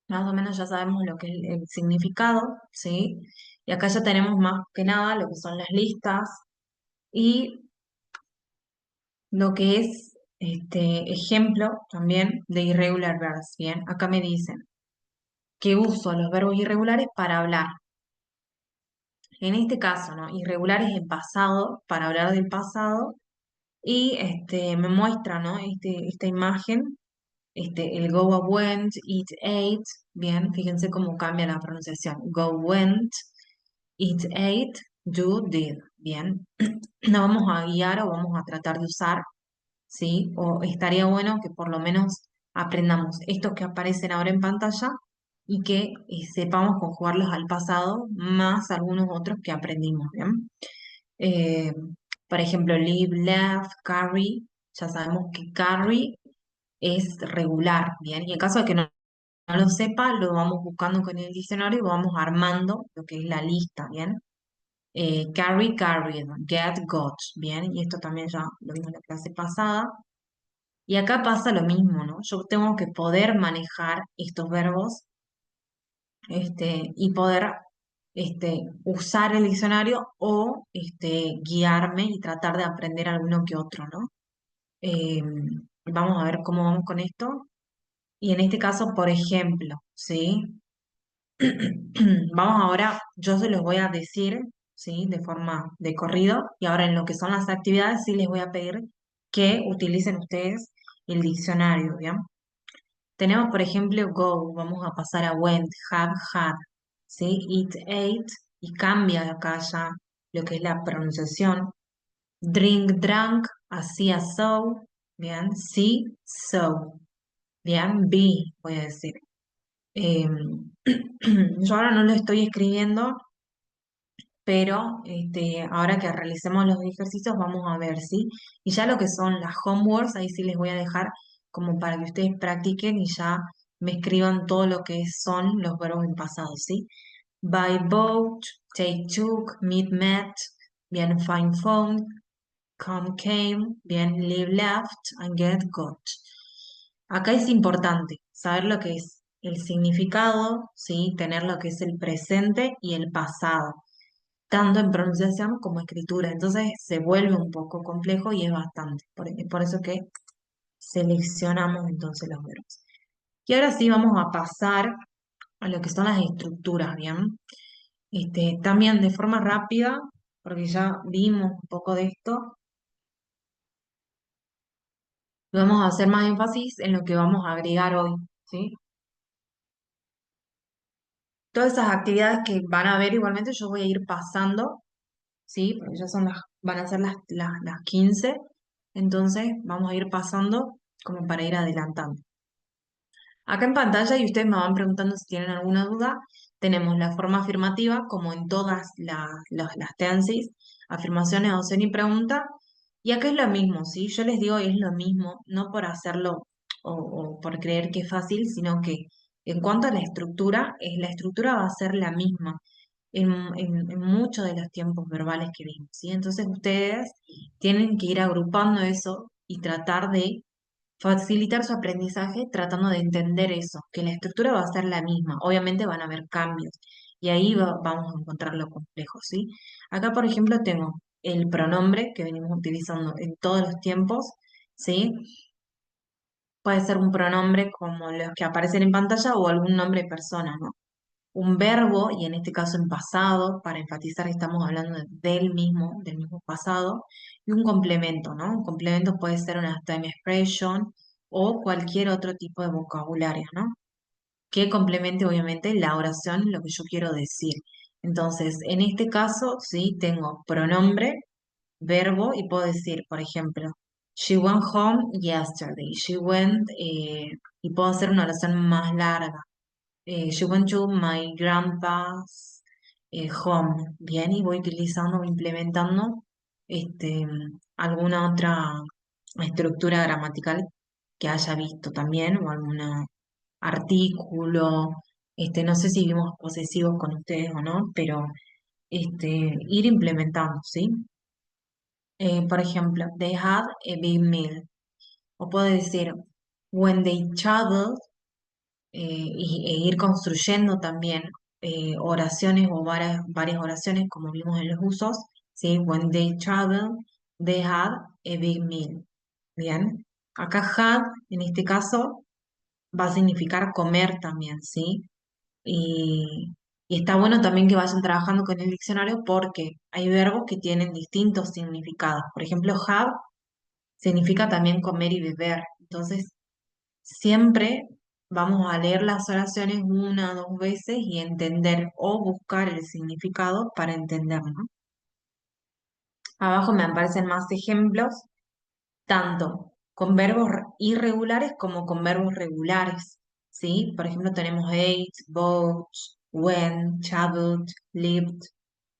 más o menos ya sabemos lo que es el significado, ¿sí? Y acá ya tenemos más que nada lo que son las listas y lo que es este ejemplo también de irregular verbs, ¿bien? Acá me dicen que uso los verbos irregulares para hablar. En este caso, ¿no? Irregulares en pasado, para hablar del pasado, y me muestra, ¿no? Esta imagen, el go went, eat ate, bien, fíjense cómo cambia la pronunciación. Go went, eat ate, do did, bien. No vamos a guiar o vamos a tratar de usar, ¿sí? O estaría bueno que por lo menos aprendamos estos que aparecen ahora en pantalla y que sepamos conjugarlos al pasado más algunos otros que aprendimos, ¿bien? Eh, por ejemplo, live, laugh, carry, ya sabemos que carry es regular, ¿bien? Y en caso de que no lo sepa, lo vamos buscando con el diccionario y vamos armando lo que es la lista, ¿bien? Carry, carried, get, got, ¿bien? Y esto también ya lo vimos en la clase pasada. Y acá pasa lo mismo, ¿no? Yo tengo que poder manejar estos verbos, y poder usar el diccionario o guiarme y tratar de aprender alguno que otro, ¿no? Eh, vamos a ver cómo vamos con esto. Y en este caso, por ejemplo, ¿sí? Vamos ahora, yo se los voy a decir, ¿sí? De forma de corrido. Y ahora en lo que son las actividades, sí les voy a pedir que utilicen ustedes el diccionario, ¿bien? Tenemos, por ejemplo, go, vamos a pasar a went, have, had, ¿sí? Eat, ate, y cambia acá ya lo que es la pronunciación. Drink, drank, hacía, so, bien, see, so, bien, be, voy a decir. Yo ahora no lo estoy escribiendo, pero ahora que realicemos los ejercicios vamos a ver, ¿sí? Y ya lo que son las homeworks, ahí sí les voy a dejar como para que ustedes practiquen y ya me escriban todo lo que son los verbos en pasado, ¿sí? Buy, bought, take, took, meet, met, bien, find, found, come, came, bien, live, left, and get, got. Acá es importante saber lo que es el significado, ¿sí? Tener lo que es el presente y el pasado tanto en pronunciación como escritura. Entonces se vuelve un poco complejo y es bastante. Por eso que seleccionamos entonces los verbos. Y ahora sí vamos a pasar a lo que son las estructuras, ¿bien? También de forma rápida, porque ya vimos un poco de esto, vamos a hacer más énfasis en lo que vamos a agregar hoy, ¿sí? Todas esas actividades que van a ver igualmente yo voy a ir pasando, ¿sí? Porque ya van a ser las 15, entonces vamos a ir pasando como para ir adelantando. Acá en pantalla, y ustedes me van preguntando si tienen alguna duda, tenemos la forma afirmativa, como en todas las tesis, afirmaciones, opción y pregunta, y acá es lo mismo, ¿sí? Yo les digo es lo mismo, no por hacerlo o por creer que es fácil, sino que en cuanto a la estructura va a ser la misma en muchos de los tiempos verbales que vimos, ¿sí? Entonces ustedes tienen que ir agrupando eso y tratar de facilitar su aprendizaje tratando de entender eso, que la estructura va a ser la misma. Obviamente van a haber cambios y ahí vamos a encontrar lo complejo, ¿sí? Acá, por ejemplo, tengo el pronombre que venimos utilizando en todos los tiempos, ¿sí? Puede ser un pronombre como los que aparecen en pantalla o algún nombre de persona, ¿no? Un verbo, y en este caso en pasado, para enfatizar que estamos hablando del mismo pasado, y un complemento, ¿no? Un complemento puede ser una time expression o cualquier otro tipo de vocabulario, ¿no? Que complemente obviamente la oración, lo que yo quiero decir. Entonces, en este caso, sí, tengo pronombre, verbo, y puedo decir, por ejemplo, she went home yesterday. She went, y puedo hacer una oración más larga. She went to my grandpa's home. Bien, y voy utilizando o implementando alguna otra estructura gramatical que haya visto también, o algún artículo. No sé si vimos posesivos con ustedes o no, pero ir implementando, ¿sí? Por ejemplo, they had a big meal. O puedo decir, when they traveled, e ir construyendo también oraciones o varias oraciones como vimos en los usos, ¿sí? When they travel, they had a big meal. Bien, acá had en este caso va a significar comer también, ¿sí? Y, y está bueno también que vayan trabajando con el diccionario porque hay verbos que tienen distintos significados. Por ejemplo, have significa también comer y beber. Entonces, siempre vamos a leer las oraciones una o dos veces y entender o buscar el significado para entender, ¿no? Abajo me aparecen más ejemplos, tanto con verbos irregulares como con verbos regulares, ¿sí? Por ejemplo, tenemos ate, bought, went, traveled, lived,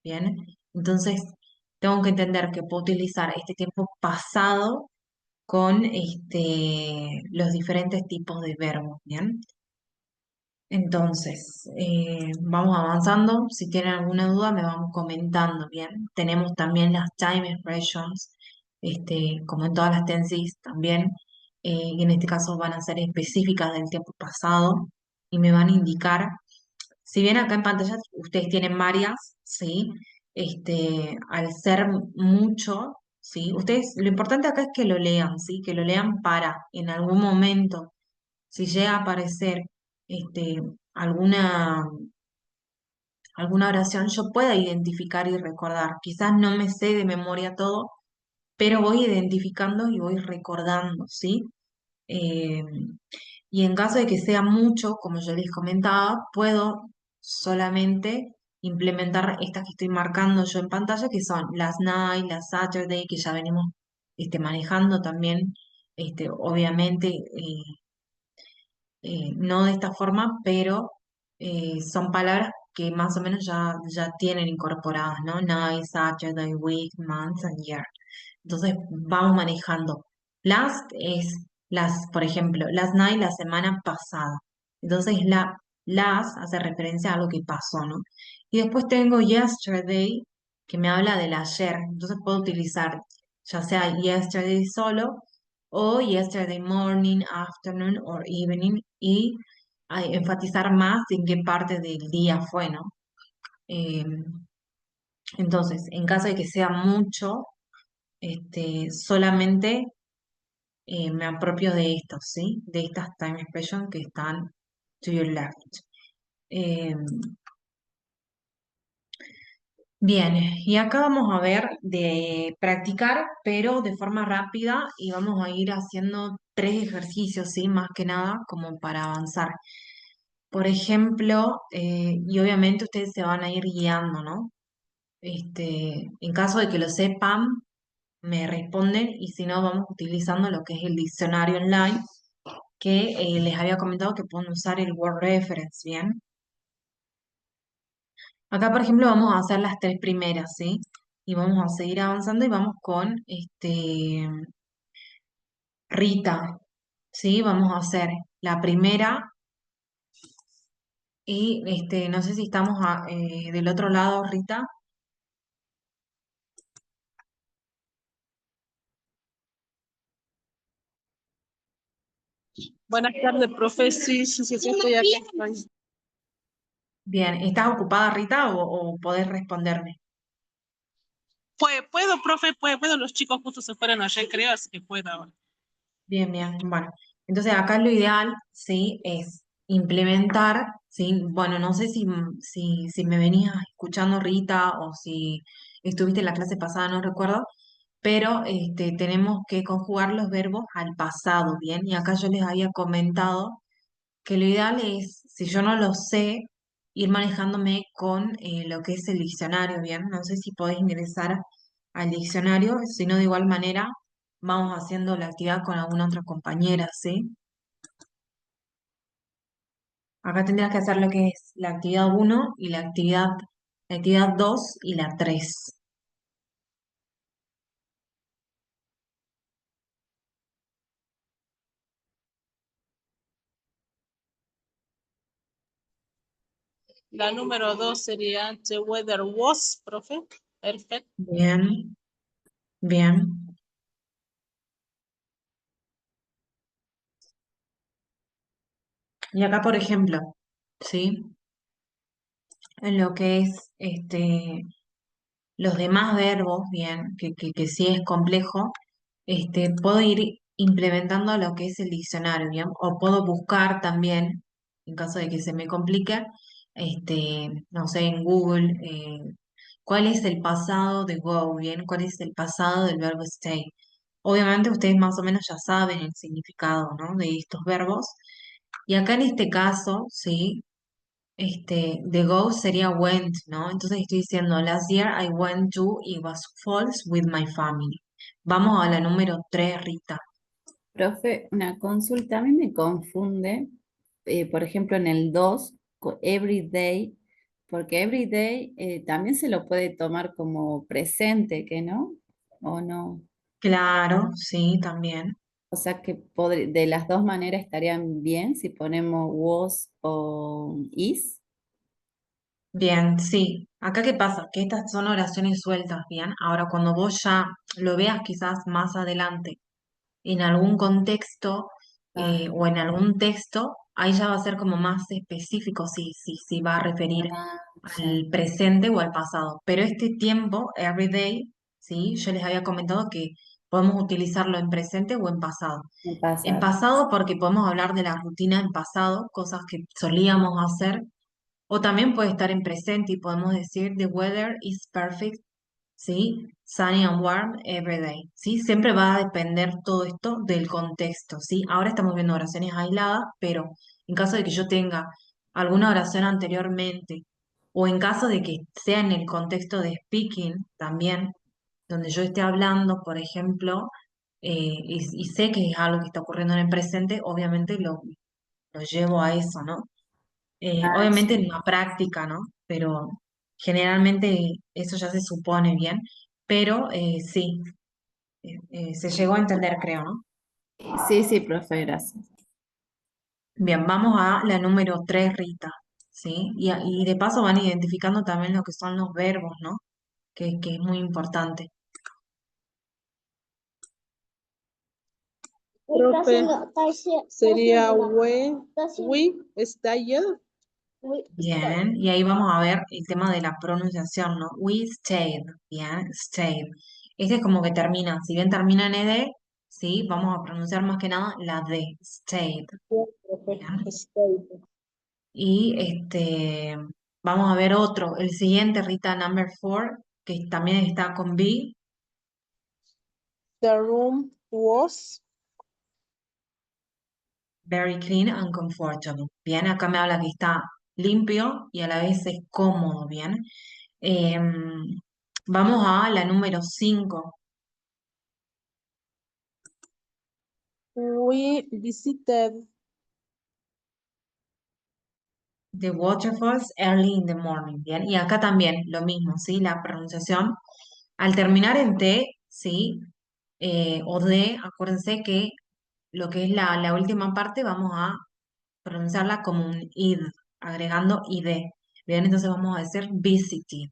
¿bien? Entonces, tengo que entender que puedo utilizar este tiempo pasado con los diferentes tipos de verbos, ¿bien? Entonces, vamos avanzando. Si tienen alguna duda, me van comentando, ¿bien? Tenemos también las time expressions, como en todas las tenses también, y en este caso van a ser específicas del tiempo pasado y me van a indicar, si bien acá en pantalla ustedes tienen varias, ¿sí? Al ser mucho, ¿sí? Ustedes, lo importante acá es que lo lean, ¿sí? Que lo lean para en algún momento si llega a aparecer este, alguna, alguna oración, yo pueda identificar y recordar. Quizás no me sé de memoria todo, pero voy identificando y voy recordando, ¿sí? Eh, y en caso de que sea mucho, como yo les comentaba, puedo solamente implementar estas que estoy marcando yo en pantalla, que son las night, las Saturday, que ya venimos manejando también, obviamente. No de esta forma, pero son palabras que más o menos ya tienen incorporadas, ¿no? Night, Saturday, week, month and year. Entonces vamos manejando. Last es por ejemplo, last night, la semana pasada. Entonces last hace referencia a algo que pasó, ¿no? Y después tengo yesterday, que me habla del ayer. Entonces puedo utilizar ya sea yesterday solo o yesterday morning, afternoon or evening y enfatizar más en qué parte del día fue, ¿no? Eh, entonces, en caso de que sea mucho, solamente me apropio de estos, ¿sí? De estas time expressions que están to your left. Eh, Bien, y acá vamos a ver de practicar, pero de forma rápida, y vamos a ir haciendo tres ejercicios, ¿sí? Más que nada, como para avanzar. Por ejemplo, y obviamente ustedes se van a ir guiando, ¿no? En caso de que lo sepan, me responden y si no, vamos utilizando lo que es el diccionario online, que les había comentado que pueden usar el Word Reference, ¿bien? Acá, por ejemplo, vamos a hacer las tres primeras, ¿sí? Y vamos a seguir avanzando y vamos con Rita, ¿sí? Vamos a hacer la primera y no sé si estamos del otro lado, Rita. Buenas tardes, profe. Sí, sí, sí, sí, estoy aquí. Bien, ¿estás ocupada, Rita, o podés responderme? Puedo, profe, puedo. Los chicos justo se fueron ayer, creo, así que puedo ahora. Bien, bien. Bueno, entonces acá lo ideal, sí, es implementar, sí. Bueno, no sé si me venías escuchando, Rita, o si estuviste en la clase pasada, no recuerdo, pero tenemos que conjugar los verbos al pasado, ¿bien? Y acá yo les había comentado que lo ideal es, si yo no lo sé, ir manejándome con lo que es el diccionario, ¿bien? No sé si podés ingresar al diccionario, si no, de igual manera vamos haciendo la actividad con alguna otra compañera, ¿sí? Acá tendrás que hacer lo que es la actividad uno y la actividad 2 y la 3. La número 2 sería The weather was, profe. Perfecto. Bien, bien. Y acá, por ejemplo, ¿sí? En lo que es los demás verbos, bien, que sí es complejo, puedo ir implementando lo que es el diccionario, bien, o puedo buscar también, en caso de que se me complique, no sé, en Google, cuál es el pasado de go, bien, cuál es el pasado del verbo stay. Obviamente ustedes más o menos ya saben el significado, ¿no? De estos verbos. Y acá en este caso, sí, the go sería went, ¿no? Entonces estoy diciendo, last year I went to It Was Falls with my family. Vamos a la número 3, Rita. Profe, una consulta, a mí me confunde, por ejemplo, en el 2 everyday, porque everyday también se lo puede tomar como presente, ¿que no? ¿O no? Claro, sí, también. O sea que de las dos maneras estarían bien si ponemos was o is. Bien, sí. Acá qué pasa, que estas son oraciones sueltas, bien. Ahora, cuando vos ya lo veas quizás más adelante en algún contexto Ah, o en algún texto, ahí ya va a ser como más específico si va a referir ah, ya, al presente o al pasado. Pero este tiempo, everyday, ¿sí? Yo les había comentado que podemos utilizarlo en presente o en pasado. me En pasa. pasado porque podemos hablar de la rutina en pasado, cosas que solíamos hacer, o también puede estar en presente y podemos decir the weather is perfect, ¿sí? Sunny and warm every day, ¿sí? Siempre va a depender todo esto del contexto, ¿sí? Ahora estamos viendo oraciones aisladas, pero en caso de que yo tenga alguna oración anteriormente, o en caso de que sea en el contexto de speaking también, donde yo esté hablando, por ejemplo, y sé que es algo que está ocurriendo en el presente, obviamente lo llevo a eso, ¿no? Ah, Obviamente ya. en la práctica, ¿no? Pero generalmente eso ya se supone bien, pero sí, se llegó a entender, creo, ¿no? Sí, sí, profe, gracias. Bien, vamos a la número 3, Rita, ¿sí? Y de paso van identificando también lo que son los verbos, ¿no? Que es muy importante. Profe, sería we stayed. Bien, y ahí vamos a ver el tema de la pronunciación, ¿no? We stayed, bien, stayed. Este es como que termina, si bien termina en ed, sí, vamos a pronunciar más que nada la D, stayed, Bien, profe, bien. stayed. Y vamos a ver otro, el siguiente, Rita, number 4, que también está con B, The room was. very clean and comfortable. Bien, acá me habla que está limpio y a la vez es cómodo, bien. Vamos a la número 5. We visited. The waterfalls early in the morning, ¿bien? Y acá también lo mismo, ¿sí? La pronunciación, al terminar en T, ¿sí? O D, acuérdense que lo que es la última parte vamos a pronunciarla como un id, agregando id, ¿bien? Entonces vamos a decir visited.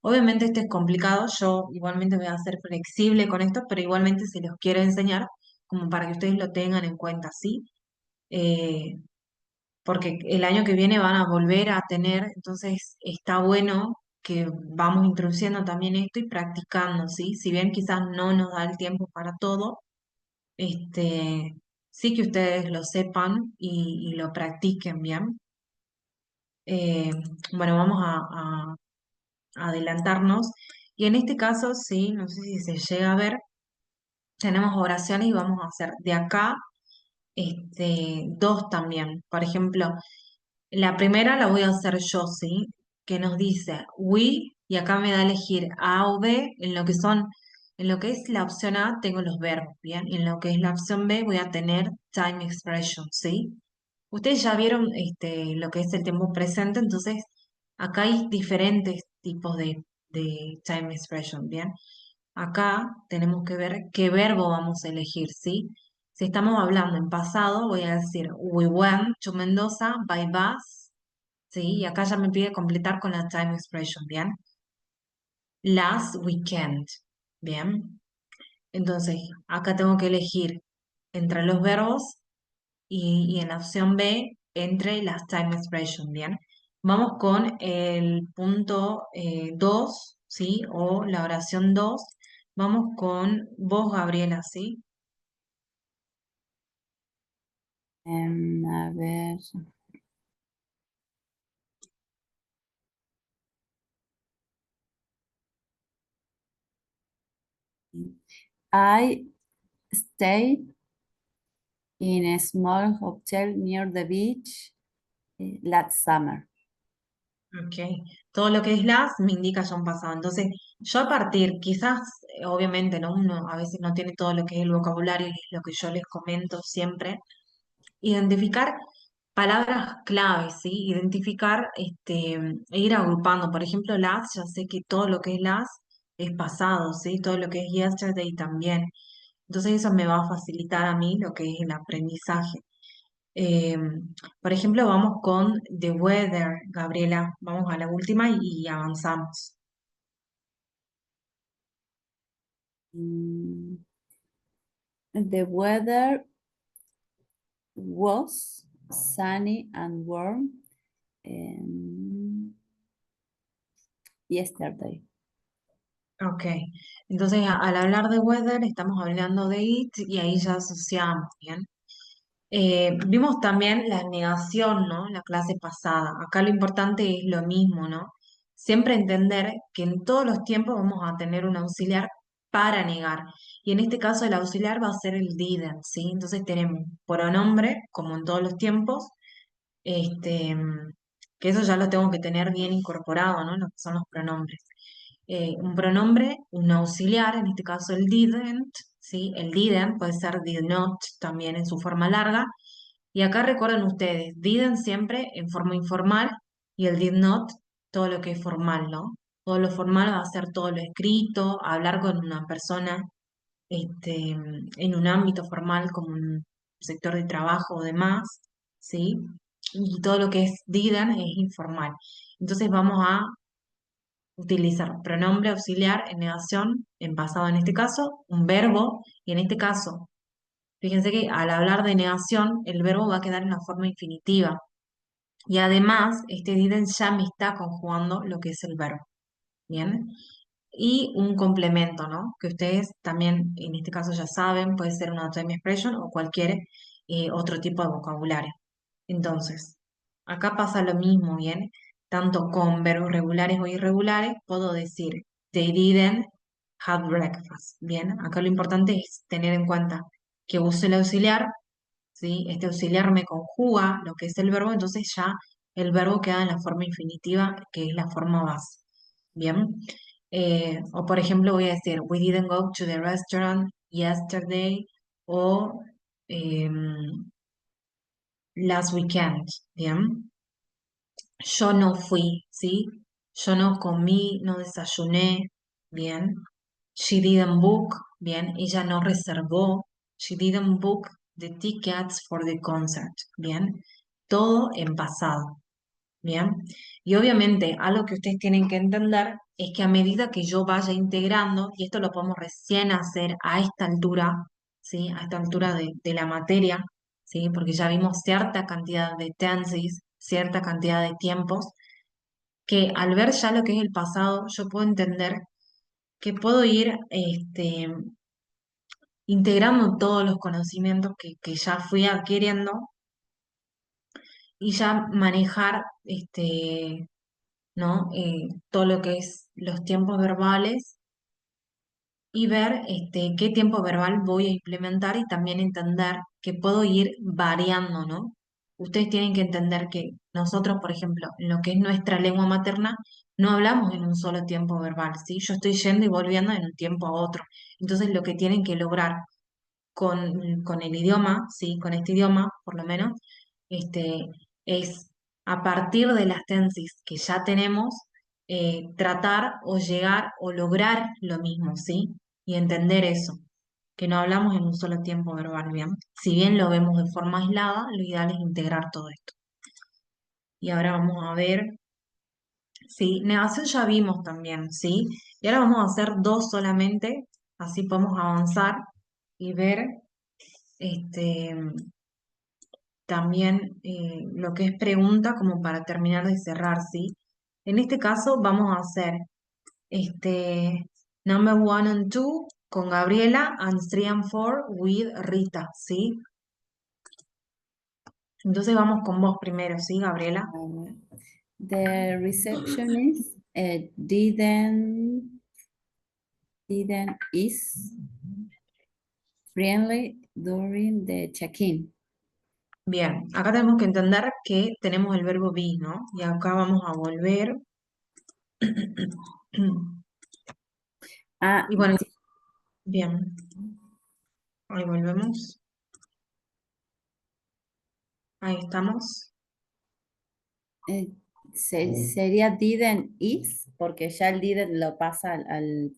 Obviamente esto es complicado, yo igualmente voy a ser flexible con esto, pero igualmente se los quiero enseñar como para que ustedes lo tengan en cuenta, ¿sí? Eh, Porque el año que viene van a volver a tener, entonces está bueno que vamos introduciendo también esto y practicando, ¿sí? Si bien quizás no nos da el tiempo para todo, este, sí que ustedes lo sepan y lo practiquen bien. Eh, bueno, vamos a adelantarnos. Y en este caso, sí, no sé si se llega a ver, tenemos oraciones y vamos a hacer de acá dos también. Por ejemplo, la primera la voy a hacer yo, ¿sí? Que nos dice we, y acá me da a elegir A o B, en lo que es la opción A tengo los verbos, ¿bien? Y en lo que es la opción B voy a tener time expression, ¿sí? Ustedes ya vieron lo que es el tiempo presente, entonces acá hay diferentes tipos de time expression, ¿bien? Acá tenemos que ver qué verbo vamos a elegir, ¿sí? Si estamos hablando en pasado, voy a decir we went to Mendoza by bus, ¿sí? Y acá ya me pide completar con la time expression, ¿bien? Last weekend, ¿bien? Entonces, acá tengo que elegir entre los verbos y en la opción B, entre las time expression, ¿bien? Vamos con el punto 2, ¿sí? O la oración 2. Vamos con vos, Gabriela, ¿sí? A ver. I stayed in a small hotel near the beach last summer. Ok. Todo lo que es las me indica ya un pasado. Entonces, yo a partir, quizás, obviamente, ¿no? Uno a veces no tiene todo lo que es el vocabulario y es lo que yo les comento siempre. Identificar palabras claves, ¿sí? Identificar, e ir agrupando. Por ejemplo, las, ya sé que todo lo que es las es pasado, ¿sí? Todo lo que es yesterday también. Entonces eso me va a facilitar a mí lo que es el aprendizaje. Eh, por ejemplo, vamos con the weather, Gabriela. Vamos a la última y avanzamos. Mm, The weather was sunny and warm yesterday. Ok, entonces al hablar de weather estamos hablando de it y ahí ya asociamos, ¿bien? Vimos también la negación, ¿no? La clase pasada. Acá lo importante es lo mismo, ¿no? Siempre entender que en todos los tiempos vamos a tener un auxiliar para negar. Y en este caso el auxiliar va a ser el didn't, ¿sí? Entonces tenemos pronombre, como en todos los tiempos, este, que eso ya lo tengo que tener bien incorporado, ¿no? Lo que son los pronombres. Un pronombre, un auxiliar, en este caso el didn't, ¿sí? El didn't puede ser did not también en su forma larga. Y acá recuerden ustedes, didn't siempre en forma informal y el did not todo lo que es formal, ¿no? Todo lo formal va a ser todo lo escrito, hablar con una persona en un ámbito formal como un sector de trabajo o demás, ¿sí? Y todo lo que es didn't es informal. Entonces vamos a utilizar pronombre auxiliar en negación, en pasado en este caso, un verbo, y en este caso, fíjense que al hablar de negación, el verbo va a quedar en la forma infinitiva. Y además, este didn't ya me está conjugando lo que es el verbo. ¿Bien? Y un complemento, ¿no? Que ustedes también, en este caso ya saben, puede ser una time expression o cualquier otro tipo de vocabulario. Entonces, acá pasa lo mismo, ¿bien? Tanto con verbos regulares o irregulares, puedo decir, they didn't have breakfast, ¿bien? Acá lo importante es tener en cuenta que uso el auxiliar, ¿sí? Este auxiliar me conjuga lo que es el verbo, entonces ya el verbo queda en la forma infinitiva, que es la forma base, ¿bien? O por ejemplo voy a decir, we didn't go to the restaurant yesterday o last weekend, ¿bien? Yo no fui, ¿sí? Yo no comí, no desayuné, bien. She didn't book, bien. Ella no reservó. She didn't book the tickets for the concert, bien. Todo en pasado. Bien, y obviamente algo que ustedes tienen que entender es que a medida que yo vaya integrando, y esto lo podemos recién hacer a esta altura, ¿sí? A esta altura de la materia, ¿sí? Porque ya vimos cierta cantidad de tenses, cierta cantidad de tiempos, que al ver ya lo que es el pasado, yo puedo entender que puedo ir integrando todos los conocimientos que ya fui adquiriendo y ya manejar ¿no? Todo lo que es los tiempos verbales y ver qué tiempo verbal voy a implementar y también entender que puedo ir variando, ¿no? Ustedes tienen que entender que nosotros, por ejemplo, en lo que es nuestra lengua materna, no hablamos en un solo tiempo verbal, ¿sí? Yo estoy yendo y volviendo en un tiempo a otro. Entonces, lo que tienen que lograr con el idioma, ¿sí? Con este idioma, por lo menos, este, es a partir de las tensis que ya tenemos, tratar o llegar o lograr lo mismo, ¿sí? Y entender eso, que no hablamos en un solo tiempo verbal, ¿bien? Si bien lo vemos de forma aislada, lo ideal es integrar todo esto. Y ahora vamos a ver, sí, negación ya vimos también, ¿sí? Y ahora vamos a hacer dos solamente, así podemos avanzar y ver este, también lo que es pregunta como para terminar de cerrar, ¿sí? En este caso vamos a hacer este number one and two con Gabriela and three and four with Rita, ¿sí? Entonces vamos con vos primero, ¿sí, Gabriela? The receptionist didn't is friendly during the check-in. Bien, acá tenemos que entender que tenemos el verbo be, ¿no? Y acá vamos a volver. Ah, Y bueno, bien, ahí volvemos. Ahí estamos. eh, sería didn't is, porque ya el didn't lo pasa al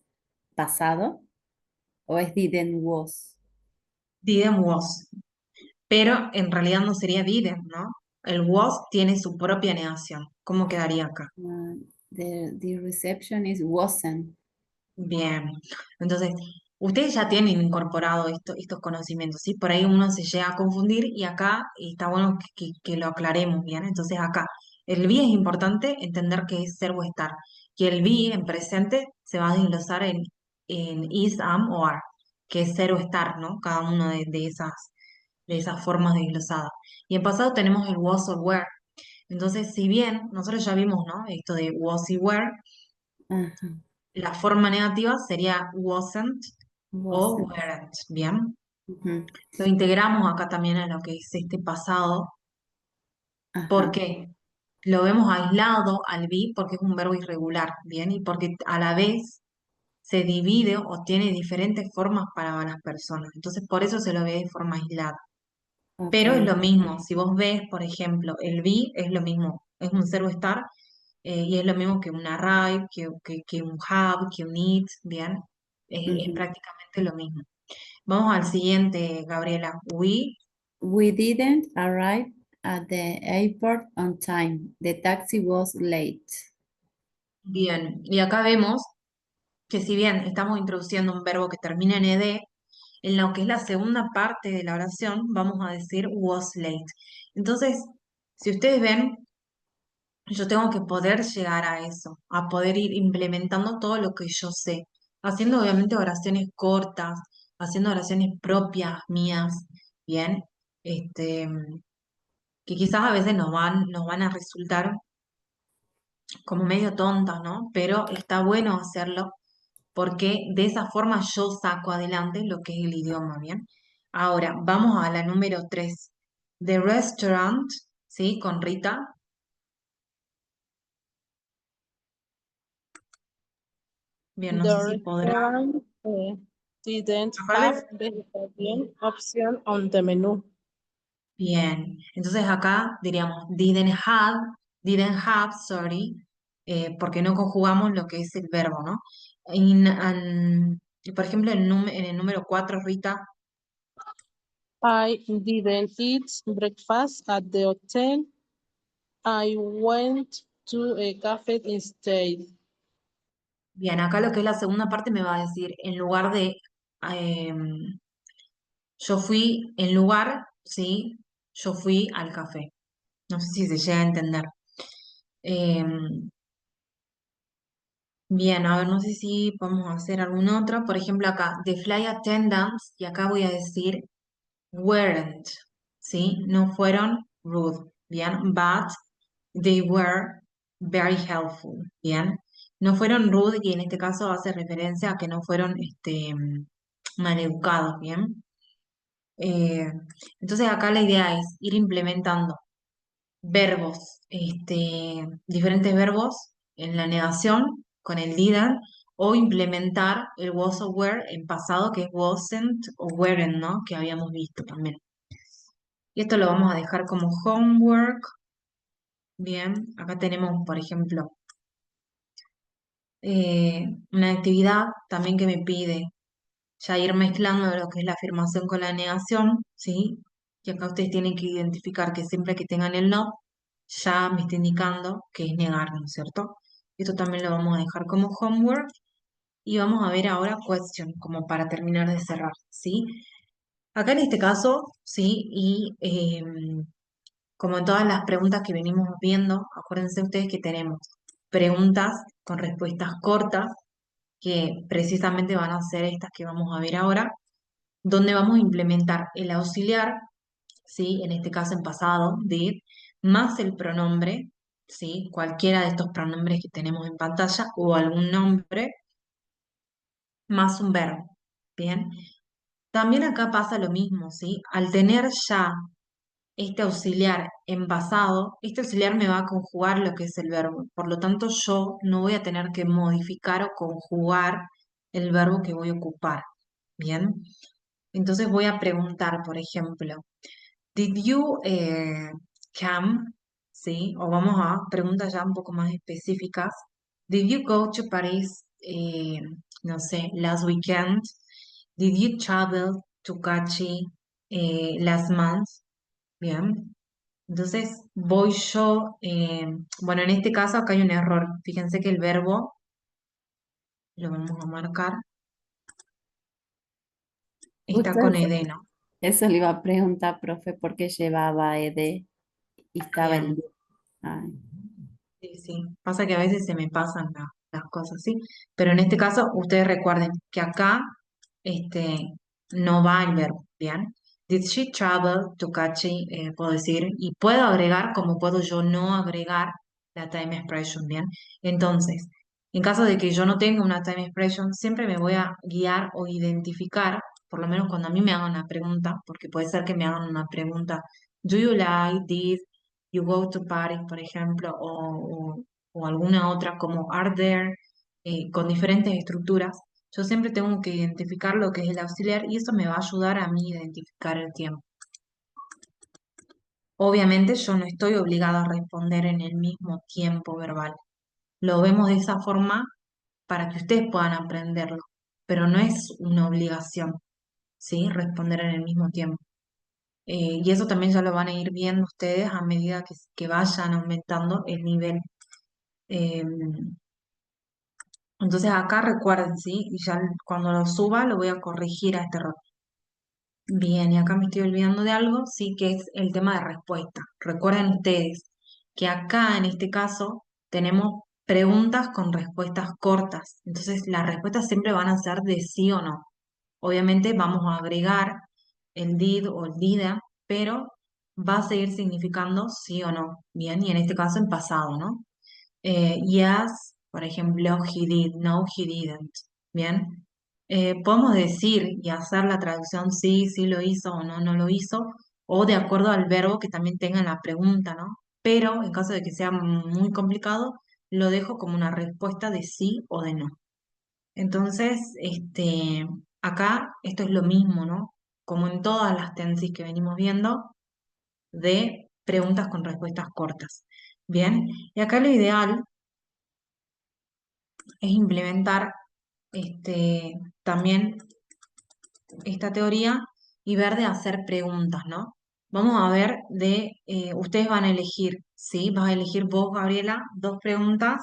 pasado, o es didn't was. Didn't was. Pero en realidad no sería didn't, ¿no? El was tiene su propia negación. ¿Cómo quedaría acá? The receptionist wasn't. Bien. Entonces, ustedes ya tienen incorporado estos conocimientos, ¿sí? Por ahí uno se llega a confundir y acá está bueno que lo aclaremos, ¿bien? Entonces, acá, el be es importante entender que es ser o estar. Y el be en presente se va a desglosar en is, am o are, que es ser o estar, ¿no? Cada una de esas formas desglosadas. Y en pasado tenemos el was o were. Entonces, si bien nosotros ya vimos, ¿no? Esto de was y were, Ajá, la forma negativa sería wasn't o wasn't. weren't, ¿bien? Ujú, Lo integramos acá también a lo que es este pasado, ajá, porque lo vemos aislado al be porque es un verbo irregular, ¿bien? Y porque a la vez se divide o tiene diferentes formas para las personas. Entonces, por eso se lo ve de forma aislada. ok, Pero es lo mismo, si vos ves, por ejemplo, el be es lo mismo, es un ser o estar, y es lo mismo que un arrive, que un have, que un eat, ¿bien? Es ujú. prácticamente lo mismo. Vamos al siguiente, Gabriela. We didn't arrive at the airport on time. The taxi was late. Bien. Y acá vemos que si bien estamos introduciendo un verbo que termina en ed, en lo que es la segunda parte de la oración vamos a decir was late. Entonces, si ustedes ven, yo tengo que poder llegar a eso, a poder ir implementando todo lo que yo sé, haciendo obviamente oraciones cortas, haciendo oraciones propias, mías, bien, este, que quizás a veces nos van a resultar como medio tontas, ¿no? Pero está bueno hacerlo porque de esa forma yo saco adelante lo que es el idioma, ¿bien? Ahora, vamos a la número 3. The restaurant, ¿sí? Con Rita. Bien, no The sé si podrá. restaurant didn't Acá have les... vegetarian option on the menu. Bien, entonces acá diríamos didn't have, sorry, porque no conjugamos lo que es el verbo, ¿no? Por ejemplo, en el número 4 Rita, I didn't eat breakfast at the hotel. I went to a cafe instead. bien, acá lo que es la segunda parte me va a decir, en lugar de, yo fui, en lugar, sí, yo fui al café. No sé si se llega a entender. Em, Bien, a ver, no sé si podemos hacer alguna otra. Por ejemplo, acá, the flight attendants, y acá voy a decir weren't, ¿sí? No fueron rude, ¿bien? But they were very helpful, ¿bien? No fueron rude y en este caso hace referencia a que no fueron maleducados, ¿bien? Eh, entonces acá la idea es ir implementando verbos, diferentes verbos en la negación con el didn't o implementar el was o were en pasado que es wasn't o weren't, ¿no? Que habíamos visto también. Y esto lo vamos a dejar como homework. Bien, acá tenemos, por ejemplo, una actividad también que me pide ya ir mezclando lo que es la afirmación con la negación, ¿sí? Y acá ustedes tienen que identificar que siempre que tengan el no, ya me está indicando que es negar, ¿no es cierto? Esto también lo vamos a dejar como homework y vamos a ver ahora question, como para terminar de cerrar, ¿sí? Acá en este caso, ¿sí? Y como en todas las preguntas que venimos viendo, acuérdense ustedes que tenemos preguntas con respuestas cortas, que precisamente van a ser estas que vamos a ver ahora, donde vamos a implementar el auxiliar, ¿sí? En este caso en pasado, did, más el pronombre, ¿sí? Cualquiera de estos pronombres que tenemos en pantalla o algún nombre, más un verbo, ¿bien? También acá pasa lo mismo, ¿sí? Al tener ya este auxiliar en pasado, este auxiliar me va a conjugar lo que es el verbo. Por lo tanto, yo no voy a tener que modificar o conjugar el verbo que voy a ocupar, ¿bien? Entonces voy a preguntar, por ejemplo, Did you come? ¿Sí? O vamos a preguntas ya un poco más específicas. Did you go to Paris, no sé, last weekend? Did you travel to Cachi last month? Bien. Entonces voy yo, bueno, en este caso acá hay un error. Fíjense que el verbo lo vamos a marcar, está Justo con eso, ed, ¿no? eso le iba a preguntar, profe, por qué llevaba ED y estaba el... Bien. Ay, Sí, sí, pasa que a veces se me pasan las cosas, ¿sí? Pero en este caso, ustedes recuerden que acá no va el verbo, ¿bien? Did she travel to Cachi? Puedo decir, y puedo agregar como puedo yo no agregar la time expression, ¿bien? Entonces, en caso de que yo no tenga una time expression, siempre me voy a guiar o identificar, por lo menos cuando a mí me hagan una pregunta, porque puede ser que me hagan una pregunta, ¿Do you like this? You go to Paris, por ejemplo, o alguna otra como Are There, con diferentes estructuras, yo siempre tengo que identificar lo que es el auxiliar y eso me va a ayudar a mí a identificar el tiempo. Obviamente yo no estoy obligada a responder en el mismo tiempo verbal. Lo vemos de esa forma para que ustedes puedan aprenderlo, pero no es una obligación, ¿sí? Responder en el mismo tiempo. Y eso también ya lo van a ir viendo ustedes a medida que vayan aumentando el nivel. Eh, entonces acá recuerden, ¿sí? Y ya cuando lo suba lo voy a corregir a este error. Bien, y acá me estoy olvidando de algo, sí, que es el tema de respuesta. Recuerden ustedes que acá en este caso tenemos preguntas con respuestas cortas. Entonces las respuestas siempre van a ser de sí o no. Obviamente vamos a agregar el did o el dida, pero va a seguir significando sí o no. Bien, y en este caso en pasado, ¿no? Yes, por ejemplo, he did, no, he didn't. Bien. Podemos decir y hacer la traducción sí, sí lo hizo o no, no lo hizo, o de acuerdo al verbo que también tenga en la pregunta, ¿no? Pero en caso de que sea muy complicado, lo dejo como una respuesta de sí o de no. Entonces, acá esto es lo mismo, ¿no? Como en todas las tensis que venimos viendo, de preguntas con respuestas cortas. Bien, y acá lo ideal es implementar también esta teoría y ver de hacer preguntas, ¿no? Vamos a ver ustedes van a elegir, ¿sí? Vas a elegir vos, Gabriela, dos preguntas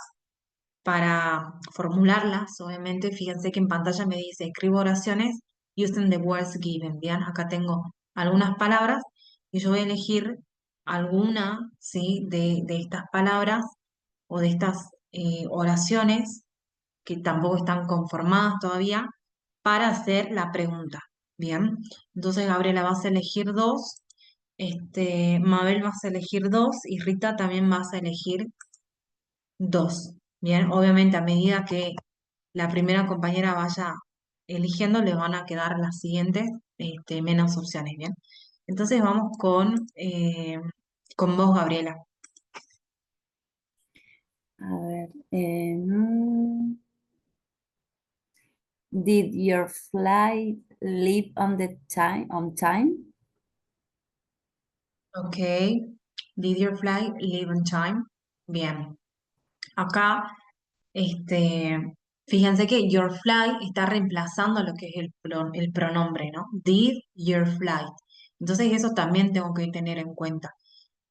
para formularlas, obviamente. Fíjense que en pantalla me dice, escribo oraciones using the words given, ¿bien? Acá tengo algunas palabras y yo voy a elegir alguna, ¿sí? De estas palabras o de estas oraciones que tampoco están conformadas todavía para hacer la pregunta, ¿bien? Entonces Gabriela vas a elegir dos, Mabel vas a elegir dos y Rita también vas a elegir dos, ¿bien? Obviamente a medida que la primera compañera vaya eligiendo, le van a quedar las siguientes menos opciones, ¿bien? Entonces vamos con vos, Gabriela. A ver, did your flight leave on the time on time? Ok. Did your flight leave on time? Bien. Acá, este, fíjense que your flight está reemplazando lo que es el pronombre, ¿no? Did your flight. Entonces eso también tengo que tener en cuenta.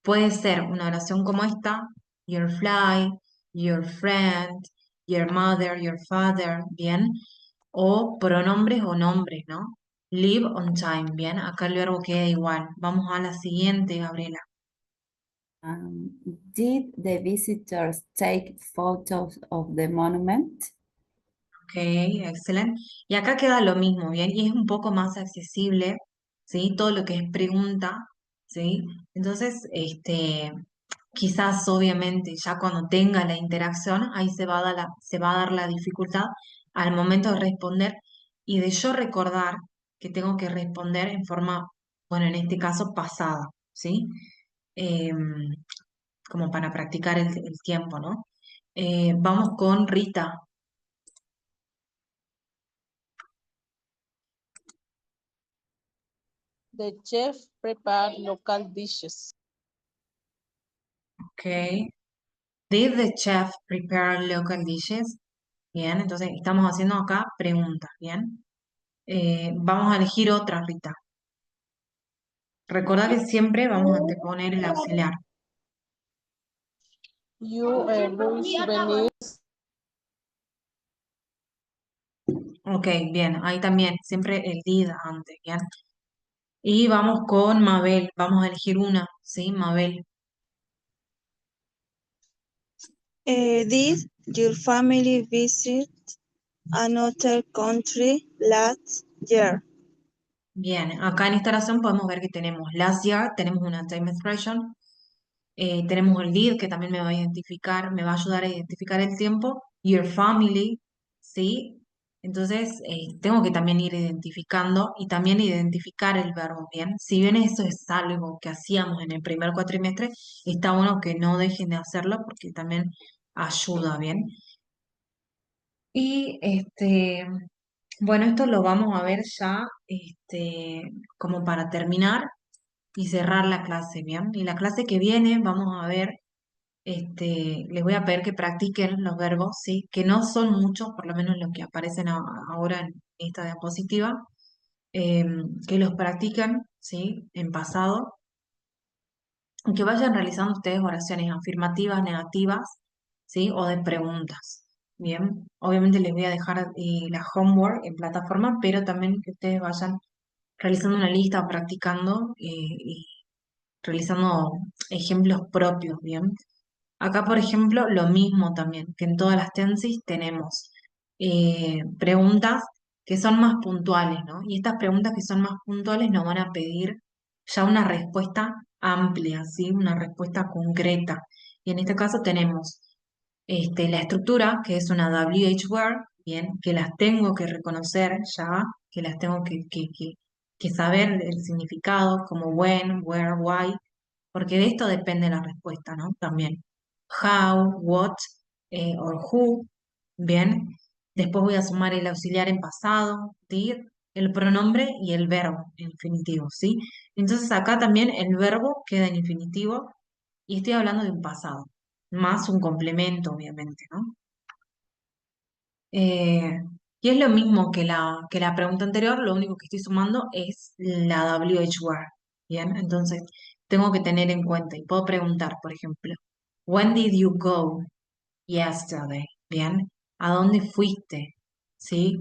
Puede ser una oración como esta, your flight, your friend, your mother, your father, ¿bien? O pronombres o nombres, ¿no? Live on time, ¿bien? Acá el verbo queda igual. Vamos a la siguiente, Gabriela. Did the visitors take photos of the monument? Ok, excelente. Y acá queda lo mismo, ¿bien? Y es un poco más accesible, ¿sí? Todo lo que es pregunta, ¿sí? Entonces, quizás obviamente ya cuando tenga la interacción, ahí se va a dar la dificultad al momento de responder y de yo recordar que tengo que responder en forma, bueno, en este caso pasada, ¿sí? Em, Como para practicar el tiempo, ¿no? Vamos con Rita. The chef prepared local dishes. Ok. Did the chef prepare local dishes? Bien, entonces estamos haciendo acá preguntas, ¿bien? Vamos a elegir otra, Rita. Recordá que siempre vamos a anteponer el auxiliar. You bring souvenirs. Ok, bien, ahí también, siempre el did antes, ¿bien? Y vamos con Mabel, vamos a elegir una, ¿sí? Mabel. Did your family visit another country last year? Bien, acá en esta oración podemos ver que tenemos last year, tenemos una time expression, tenemos el did que también me va a identificar, me va a ayudar a identificar el tiempo, your family, ¿sí? Entonces, tengo que también ir identificando y también identificar el verbo, ¿bien? Si bien eso es algo que hacíamos en el primer cuatrimestre, está bueno que no dejen de hacerlo porque también ayuda, ¿bien? Y bueno, esto lo vamos a ver ya como para terminar y cerrar la clase, ¿bien? Y la clase que viene vamos a ver, les voy a pedir que practiquen los verbos, ¿sí? Que no son muchos, por lo menos los que aparecen ahora en esta diapositiva, que los practiquen, ¿sí? En pasado, y que vayan realizando ustedes oraciones afirmativas, negativas, ¿sí? O de preguntas, ¿bien? Obviamente les voy a dejar la homework en plataforma, pero también que ustedes vayan realizando una lista, practicando y realizando ejemplos propios, ¿bien? Acá, por ejemplo, lo mismo también, que en todas las tensis tenemos preguntas que son más puntuales, ¿no? Y estas preguntas que son más puntuales nos van a pedir ya una respuesta amplia, ¿sí? Una respuesta concreta. Y en este caso tenemos la estructura, que es una WH word, bien, que las tengo que reconocer ya, que las tengo que saber el significado, como when, where, why, porque de esto depende la respuesta, ¿no? También. How, what, or who, bien. Después voy a sumar el auxiliar en pasado, did, el pronombre y el verbo en infinitivo, ¿sí? Entonces acá también el verbo queda en infinitivo y estoy hablando de un pasado, más un complemento, obviamente, ¿no? Eh, y es lo mismo que la pregunta anterior, lo único que estoy sumando es la WH word, ¿bien? Entonces tengo que tener en cuenta y puedo preguntar, por ejemplo, When did you go yesterday? ¿Bien? ¿A dónde fuiste? ¿Sí?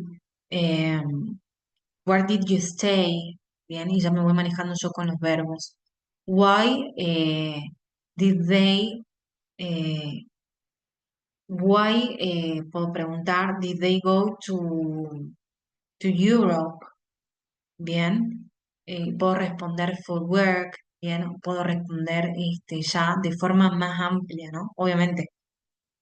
Where did you stay? Bien, y ya me voy manejando yo con los verbos. Why did they, eh, puedo preguntar, did they go to Europe? Bien, puedo responder for work, bien, puedo responder ya de forma más amplia, ¿no? Obviamente,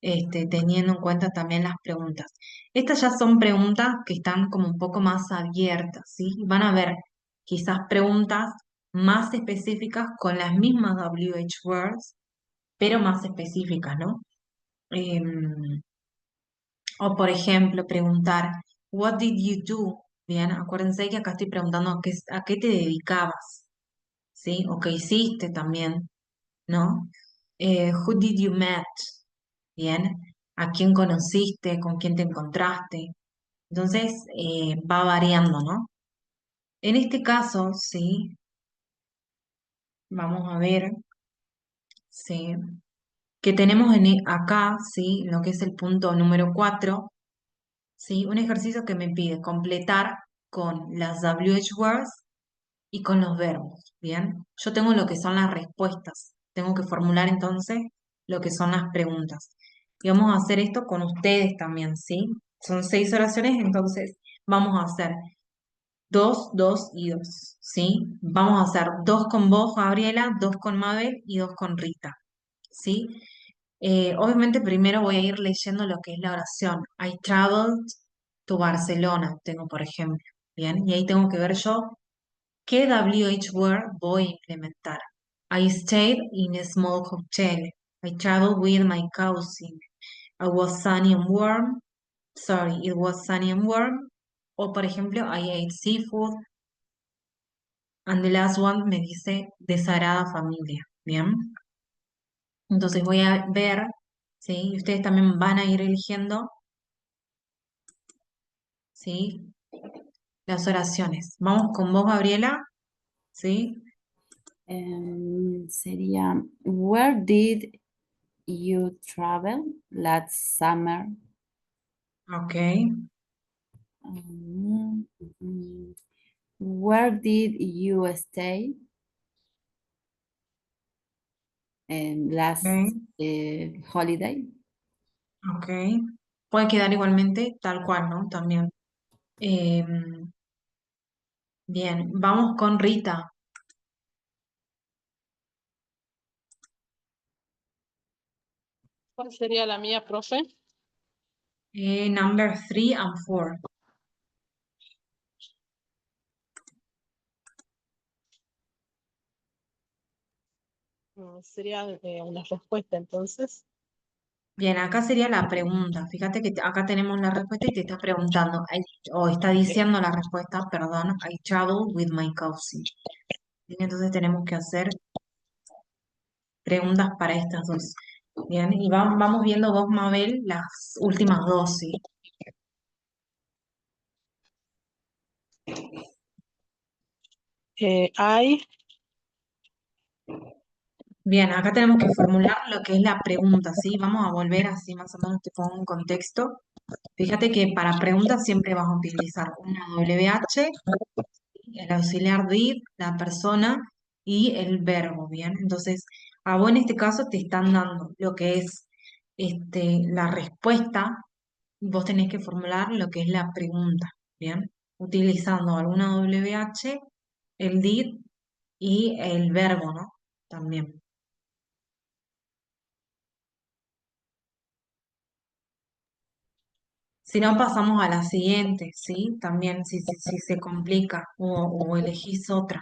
teniendo en cuenta también las preguntas. Estas ya son preguntas que están como un poco más abiertas, ¿sí? Van a ver quizás preguntas más específicas con las mismas WH words, pero más específicas, ¿no? Em, o por ejemplo, preguntar, What did you do? Bien, acuérdense que acá estoy preguntando a qué te dedicabas, ¿sí? O qué hiciste también, ¿no? Who did you met? Bien, ¿a quién conociste? ¿Con quién te encontraste? Entonces, va variando, ¿no? En este caso, sí, vamos a ver, sí, que tenemos acá, sí, lo que es el punto número 4, sí, un ejercicio que me pide completar con las WH words y con los verbos, ¿bien? Yo tengo lo que son las respuestas, tengo que formular entonces lo que son las preguntas. Y vamos a hacer esto con ustedes también, ¿sí? Son 6 oraciones, entonces vamos a hacer 2, 2 y 2, ¿sí? Vamos a hacer 2 con vos, Gabriela, 2 con Mabel y 2 con Rita, ¿sí? Obviamente primero voy a ir leyendo lo que es la oración. I traveled to Barcelona, tengo por ejemplo, ¿bien? Y ahí tengo que ver yo qué WH word voy a implementar. I stayed in a small hotel. I traveled with my cousin. I was sunny and warm. Sorry, it was sunny and warm. O por ejemplo, I ate seafood. And the last one me dice de Sagrada Familia. Bien. Entonces voy a ver, ¿sí? Y ustedes también van a ir eligiendo, ¿sí? Las oraciones. Vamos con vos, Gabriela, ¿sí? Sería, where did you travel last summer? Ok. Where did you stay last Ok. holiday? Ok. Puede quedar igualmente tal cual, ¿no? También. Bien, vamos con Rita. ¿Cuál sería la mía, profe? Number 3 and 4. Sería una respuesta entonces. Bien, acá sería la pregunta. Fíjate que acá tenemos la respuesta y te está preguntando, o está diciendo la respuesta, perdón, I travel with my cousin. Bien, entonces tenemos que hacer preguntas para estas dos. Bien, y vamos viendo vos, Mabel, las últimas dos, ¿sí? I, Bien, acá tenemos que formular lo que es la pregunta, ¿sí? Vamos a volver así más o menos te pongo un contexto. Fíjate que para preguntas siempre vas a utilizar una WH, el auxiliar did, la persona y el verbo, ¿bien? Entonces, a vos en este caso te están dando lo que es la respuesta, y vos tenés que formular lo que es la pregunta, ¿bien? Utilizando alguna WH, el did y el verbo, ¿no? También. Si no, pasamos a la siguiente, ¿sí? También si se complica o elegís otra.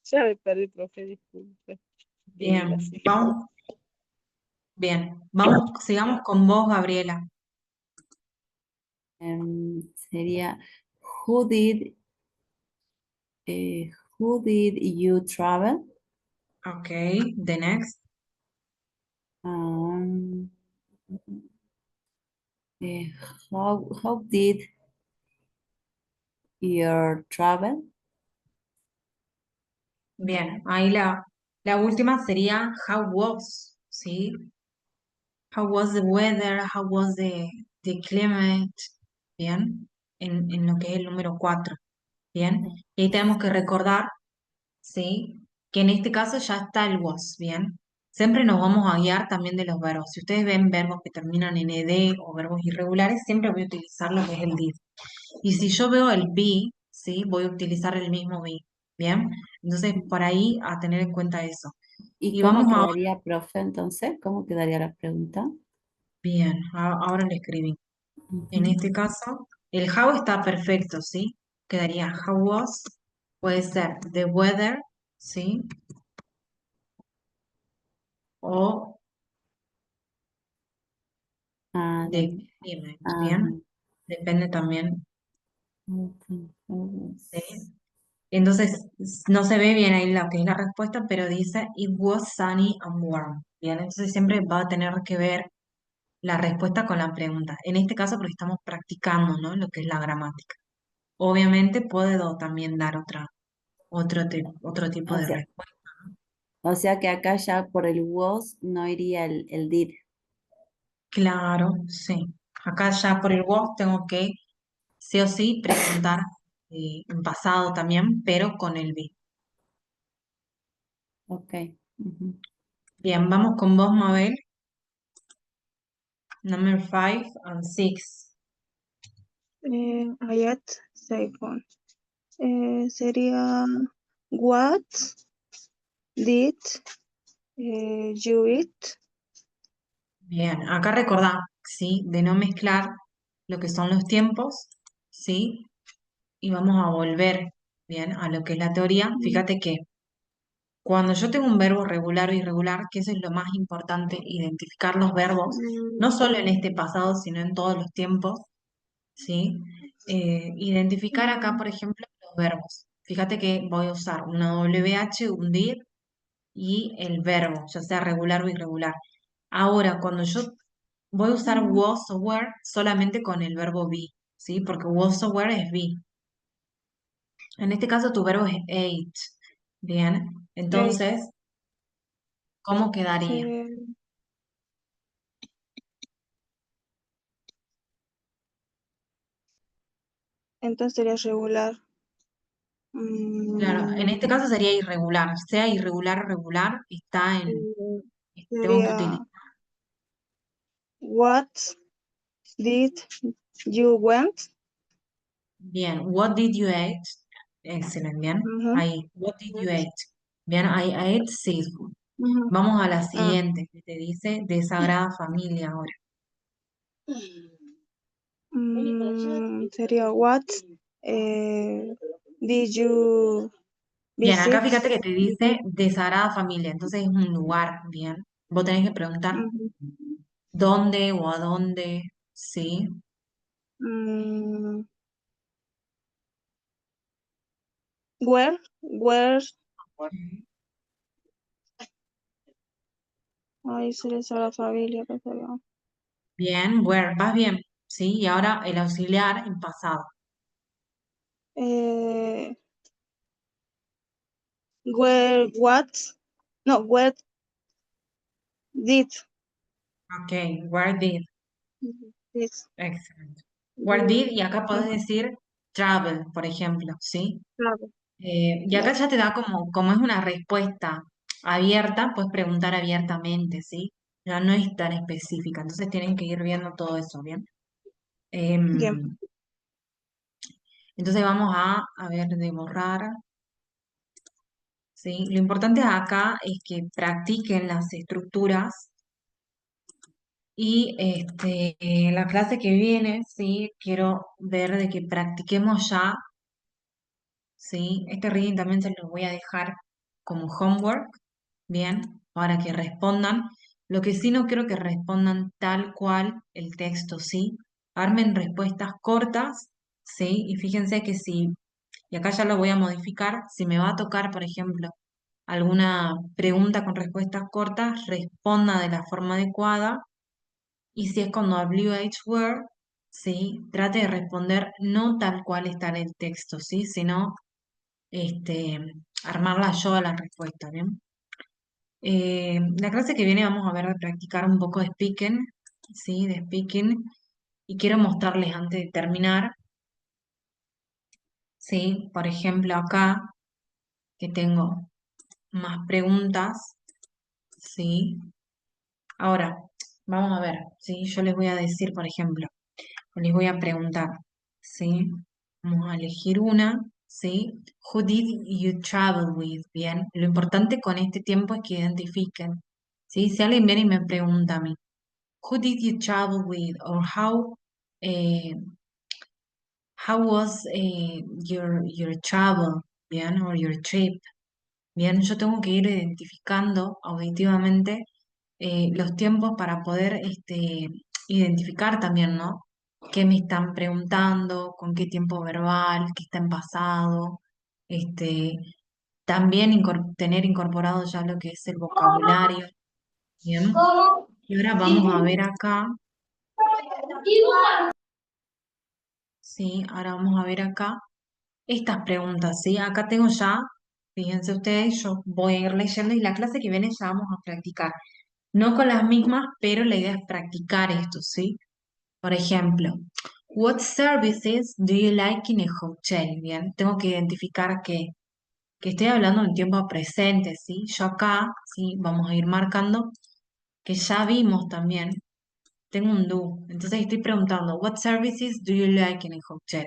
ya me perdí, profe, disculpe. La Bien, siguiente. vamos, bien, vamos, sigamos con vos, Gabriela. Sería who did who did you travel? Okay, the next. Um, eh, how did your travel? Bien, ahí la última sería how was, ¿sí? How was the weather? How was the climate? Bien, en lo que es el número 4. Bien, y ahí tenemos que recordar, ¿sí? Que en este caso ya está el was, ¿bien? Siempre nos vamos a guiar también de los verbos. Si ustedes ven verbos que terminan en ed o verbos irregulares, siempre voy a utilizar lo que es el did. Y si yo veo el be, ¿sí? Voy a utilizar el mismo be, ¿bien? Entonces, por ahí a tener en cuenta eso. ¿Y Y cómo vamos ahora, quedaría, profe, entonces? ¿Cómo quedaría la pregunta? bien, ahora le escribí. En Ujú. este caso, el how está perfecto, ¿sí? Quedaría how was, puede ser the weather, ¿sí? O Ah, the climate, ajá. ¿bien? Depende también, Ok, ¿sí? Entonces, no se ve bien ahí lo que es la respuesta, pero dice it was sunny and warm, ¿bien? Entonces siempre va a tener que ver la respuesta con la pregunta. En este caso, porque estamos practicando, ¿no? Lo que es la gramática. Obviamente puedo también dar otro tipo O de sea, respuesta. o sea que acá ya por el was no iría el did. Claro, sí. Acá ya por el was tengo que sí o sí preguntar en pasado también, pero con el be. Ok. Ujú. Bien, vamos con vos, Mabel. Number 5 and 6. Ayat second. Sería what did you eat? Bien, acá recordá, ¿sí? De no mezclar lo que son los tiempos, ¿sí? Y vamos a volver, bien, a lo que es la teoría. Mm, Fíjate que cuando yo tengo un verbo regular o irregular, que eso es lo más importante, identificar los verbos, no solo en este pasado, sino en todos los tiempos, ¿sí? Identificar acá, mm, por ejemplo, los verbos. Fíjate que voy a usar una WH, un did y el verbo, ya sea regular o irregular. Ahora, cuando yo voy a usar mm, was o were solamente con el verbo be, ¿sí? Porque was o were es be. En este caso tu verbo es ate. Bien, eight. entonces, ¿cómo quedaría? Se- entonces sería regular. Claro, en este Mm, caso sería irregular. Sea irregular o regular, eh, tengo que sería utilizar. what did you went? Bien, what did you eat? Excelente, bien. Ujú, Ahí, what did you what? eat? Bien, I ate seafood. Ujú. Vamos a la Ah. siguiente, que te dice de Sagrada Familia ahora. Sería what did you Bien, acá visit? fíjate que te dice Visit. de Sagrada Familia, entonces es un lugar, bien. Vos tenés que preguntar Ujú. dónde o a dónde, ¿sí? Mm, where, ahí se les a la familia, que sería. Bien, where, vas bien, ¿sí? Y ahora el auxiliar en pasado. Eh, what? No, where did Ok, where did, this excelente. Where you did, y acá podés decir travel, por ejemplo, ¿sí? travel? Y acá Ya, ya te da como es una respuesta abierta, puedes preguntar abiertamente, ¿sí? Ya no es tan específica, entonces tienen que ir viendo todo eso, ¿bien? bien. Em, entonces vamos a ver de borrar, ¿sí? Lo importante acá es que practiquen las estructuras y en la clase que viene, ¿sí? Quiero ver de que practiquemos ya, ¿sí? Este reading también se lo voy a dejar como homework, ¿bien? Para que respondan. Lo que sí no quiero que respondan tal cual el texto, ¿sí? armen respuestas cortas, ¿sí? Y fíjense que si, y acá ya lo voy a modificar, si me va a tocar, por ejemplo, alguna pregunta con respuestas cortas, responda de la forma adecuada. Y si es con WH word, ¿sí? Trate de responder no tal cual está en el texto, ¿sí? Sino este, armarla yo a la respuesta, ¿bien? La clase que viene vamos a ver de practicar un poco de speaking, ¿sí? De speaking. Y quiero mostrarles antes de terminar, ¿sí? Por ejemplo, acá que tengo más preguntas, ¿sí? Ahora, vamos a ver, ¿sí? Yo les voy a decir, por ejemplo, les voy a preguntar, ¿sí? Vamos a elegir una, ¿sí? Who did you travel with? Bien, lo importante con este tiempo es que identifiquen, ¿sí? Si alguien viene y me pregunta a mí, who did you travel with? Or eh, how was your travel? Bien, or your trip. Bien, yo tengo que ir identificando auditivamente los tiempos para poder identificar también, ¿no? ¿Qué me están preguntando? ¿Con qué tiempo verbal? ¿Qué está en pasado? Este, también tener incorporado ya lo que es el vocabulario. Bien. Y ahora vamos a ver acá, sí, ahora vamos a ver acá estas preguntas, ¿sí? Acá tengo ya, fíjense ustedes, yo voy a ir leyendo y la clase que viene ya vamos a practicar. No con las mismas, pero la idea es practicar esto, ¿sí? Por ejemplo, what services do you like in a hotel? Bien, tengo que identificar que estoy hablando en tiempo presente, ¿sí? Yo acá, ¿sí? Vamos a ir marcando que ya vimos también, tengo un do, entonces estoy preguntando, what services do you like in a hotel?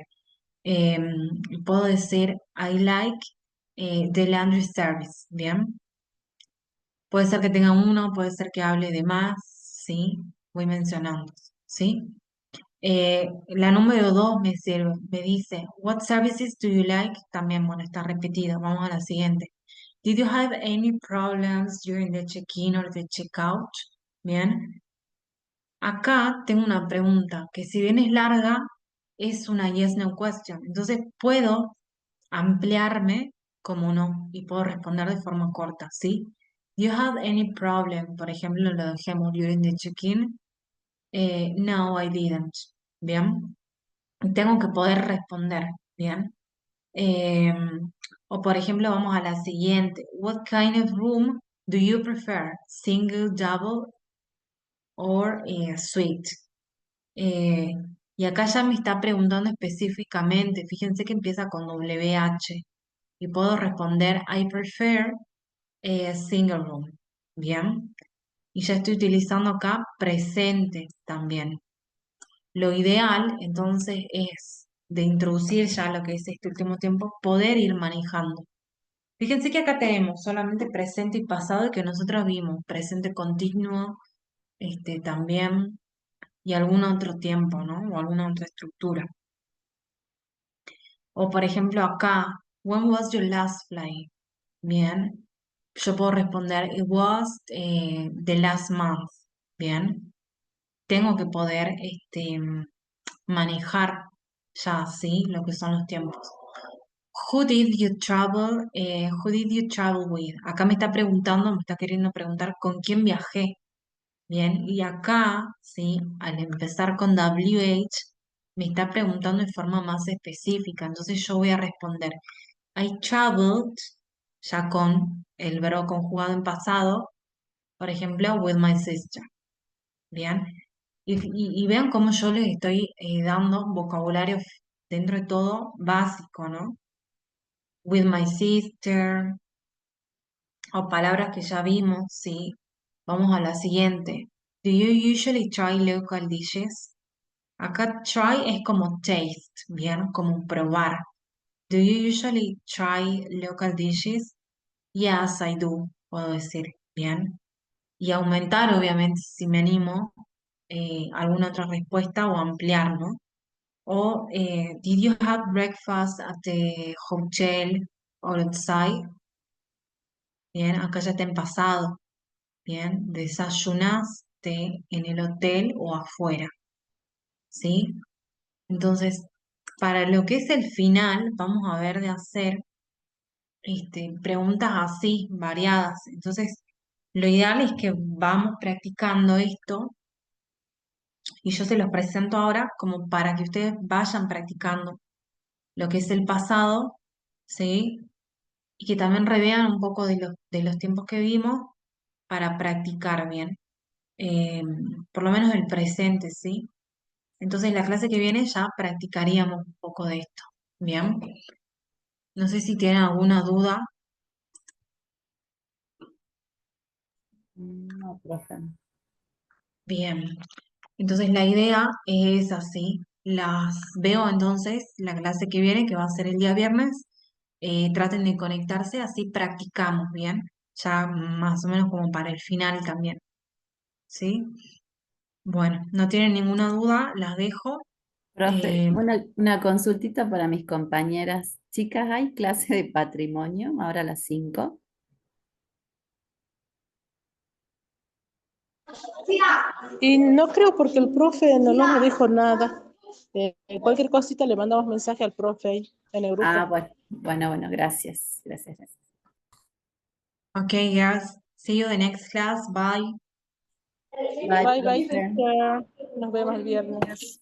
Puedo decir, I like the laundry service, ¿bien? Puede ser que tenga uno, puede ser que hable de más, ¿sí? Voy mencionando, ¿sí? La número 2 me sirve, me dice, what services do you like? También, bueno, está repetido. Vamos a la siguiente. Did you have any problems during the check-in or the check-out? Bien. Acá tengo una pregunta que si bien es larga, es una yes-no question. Entonces puedo ampliarme como no y puedo responder de forma corta, ¿sí? Do you have any problem? Por ejemplo, lo dejemos during the check-in. No, I didn't. Bien. Tengo que poder responder, ¿bien? Eh, o por ejemplo, vamos a la siguiente. What kind of room do you prefer? Single, double or suite? Eh, y acá ya me está preguntando específicamente. Fíjense que empieza con WH y puedo responder I prefer single room, ¿bien? Y ya estoy utilizando acá presente también. Lo ideal, entonces, es de introducir ya lo que es este último tiempo, poder ir manejando. Fíjense que acá tenemos solamente presente y pasado y que nosotros vimos, presente continuo, también, y algún otro tiempo, ¿no? O alguna otra estructura. O por ejemplo acá, when was your last flight? Bien, yo puedo responder, it was the last month. Bien, tengo que poder manejar ya, ¿sí? Lo que son los tiempos. Who did you travel with? Acá me está preguntando, me está queriendo preguntar con quién viajé. Bien, y acá, ¿sí? Al empezar con WH, me está preguntando de forma más específica. Entonces yo voy a responder, I traveled, ya con el verbo conjugado en pasado, por ejemplo, with my sister. Bien, y vean cómo yo les estoy dando vocabulario dentro de todo básico, ¿no? With my sister, o palabras que ya vimos, ¿sí? Vamos a la siguiente. Do you usually try local dishes? Acá try es como taste, ¿bien? Como probar. Do you usually try local dishes? Yes, I do, puedo decir, ¿bien? Y aumentar, obviamente, si me animo, alguna otra respuesta o ampliar, ¿no? O, did you have breakfast at the hotel or outside? Bien, acá ya está en pasado. Bien, desayunaste en el hotel o afuera. ¿sí? Entonces, para lo que es el final, vamos a ver de hacer preguntas así, variadas. Entonces, lo ideal es que vamos practicando esto y yo se los presento ahora como para que ustedes vayan practicando lo que es el pasado, ¿sí? Y que también revean un poco de los tiempos que vimos para practicar bien, eh, por lo menos el presente, ¿sí? Entonces, la clase que viene ya practicaríamos un poco de esto, ¿bien? No sé si tienen alguna duda. No, profe. Bien. Entonces la idea es así. Las veo entonces la clase que viene, que va a ser el día viernes. Traten de conectarse, así practicamos bien. Ya más o menos como para el final también. ¿Sí? Bueno, no tienen ninguna duda, las dejo. Profe, Eh, una consultita para mis compañeras. Chicas, ¿hay clase de patrimonio ahora a las 5? Y no creo porque el profe no nos dijo nada. Cualquier cosita le mandamos mensaje al profe ahí en el Ah, grupo. bueno, gracias. Gracias. okay, guys. See you the next class. Bye. Bye, Bye, bye, take profe. care. Nos vemos el viernes.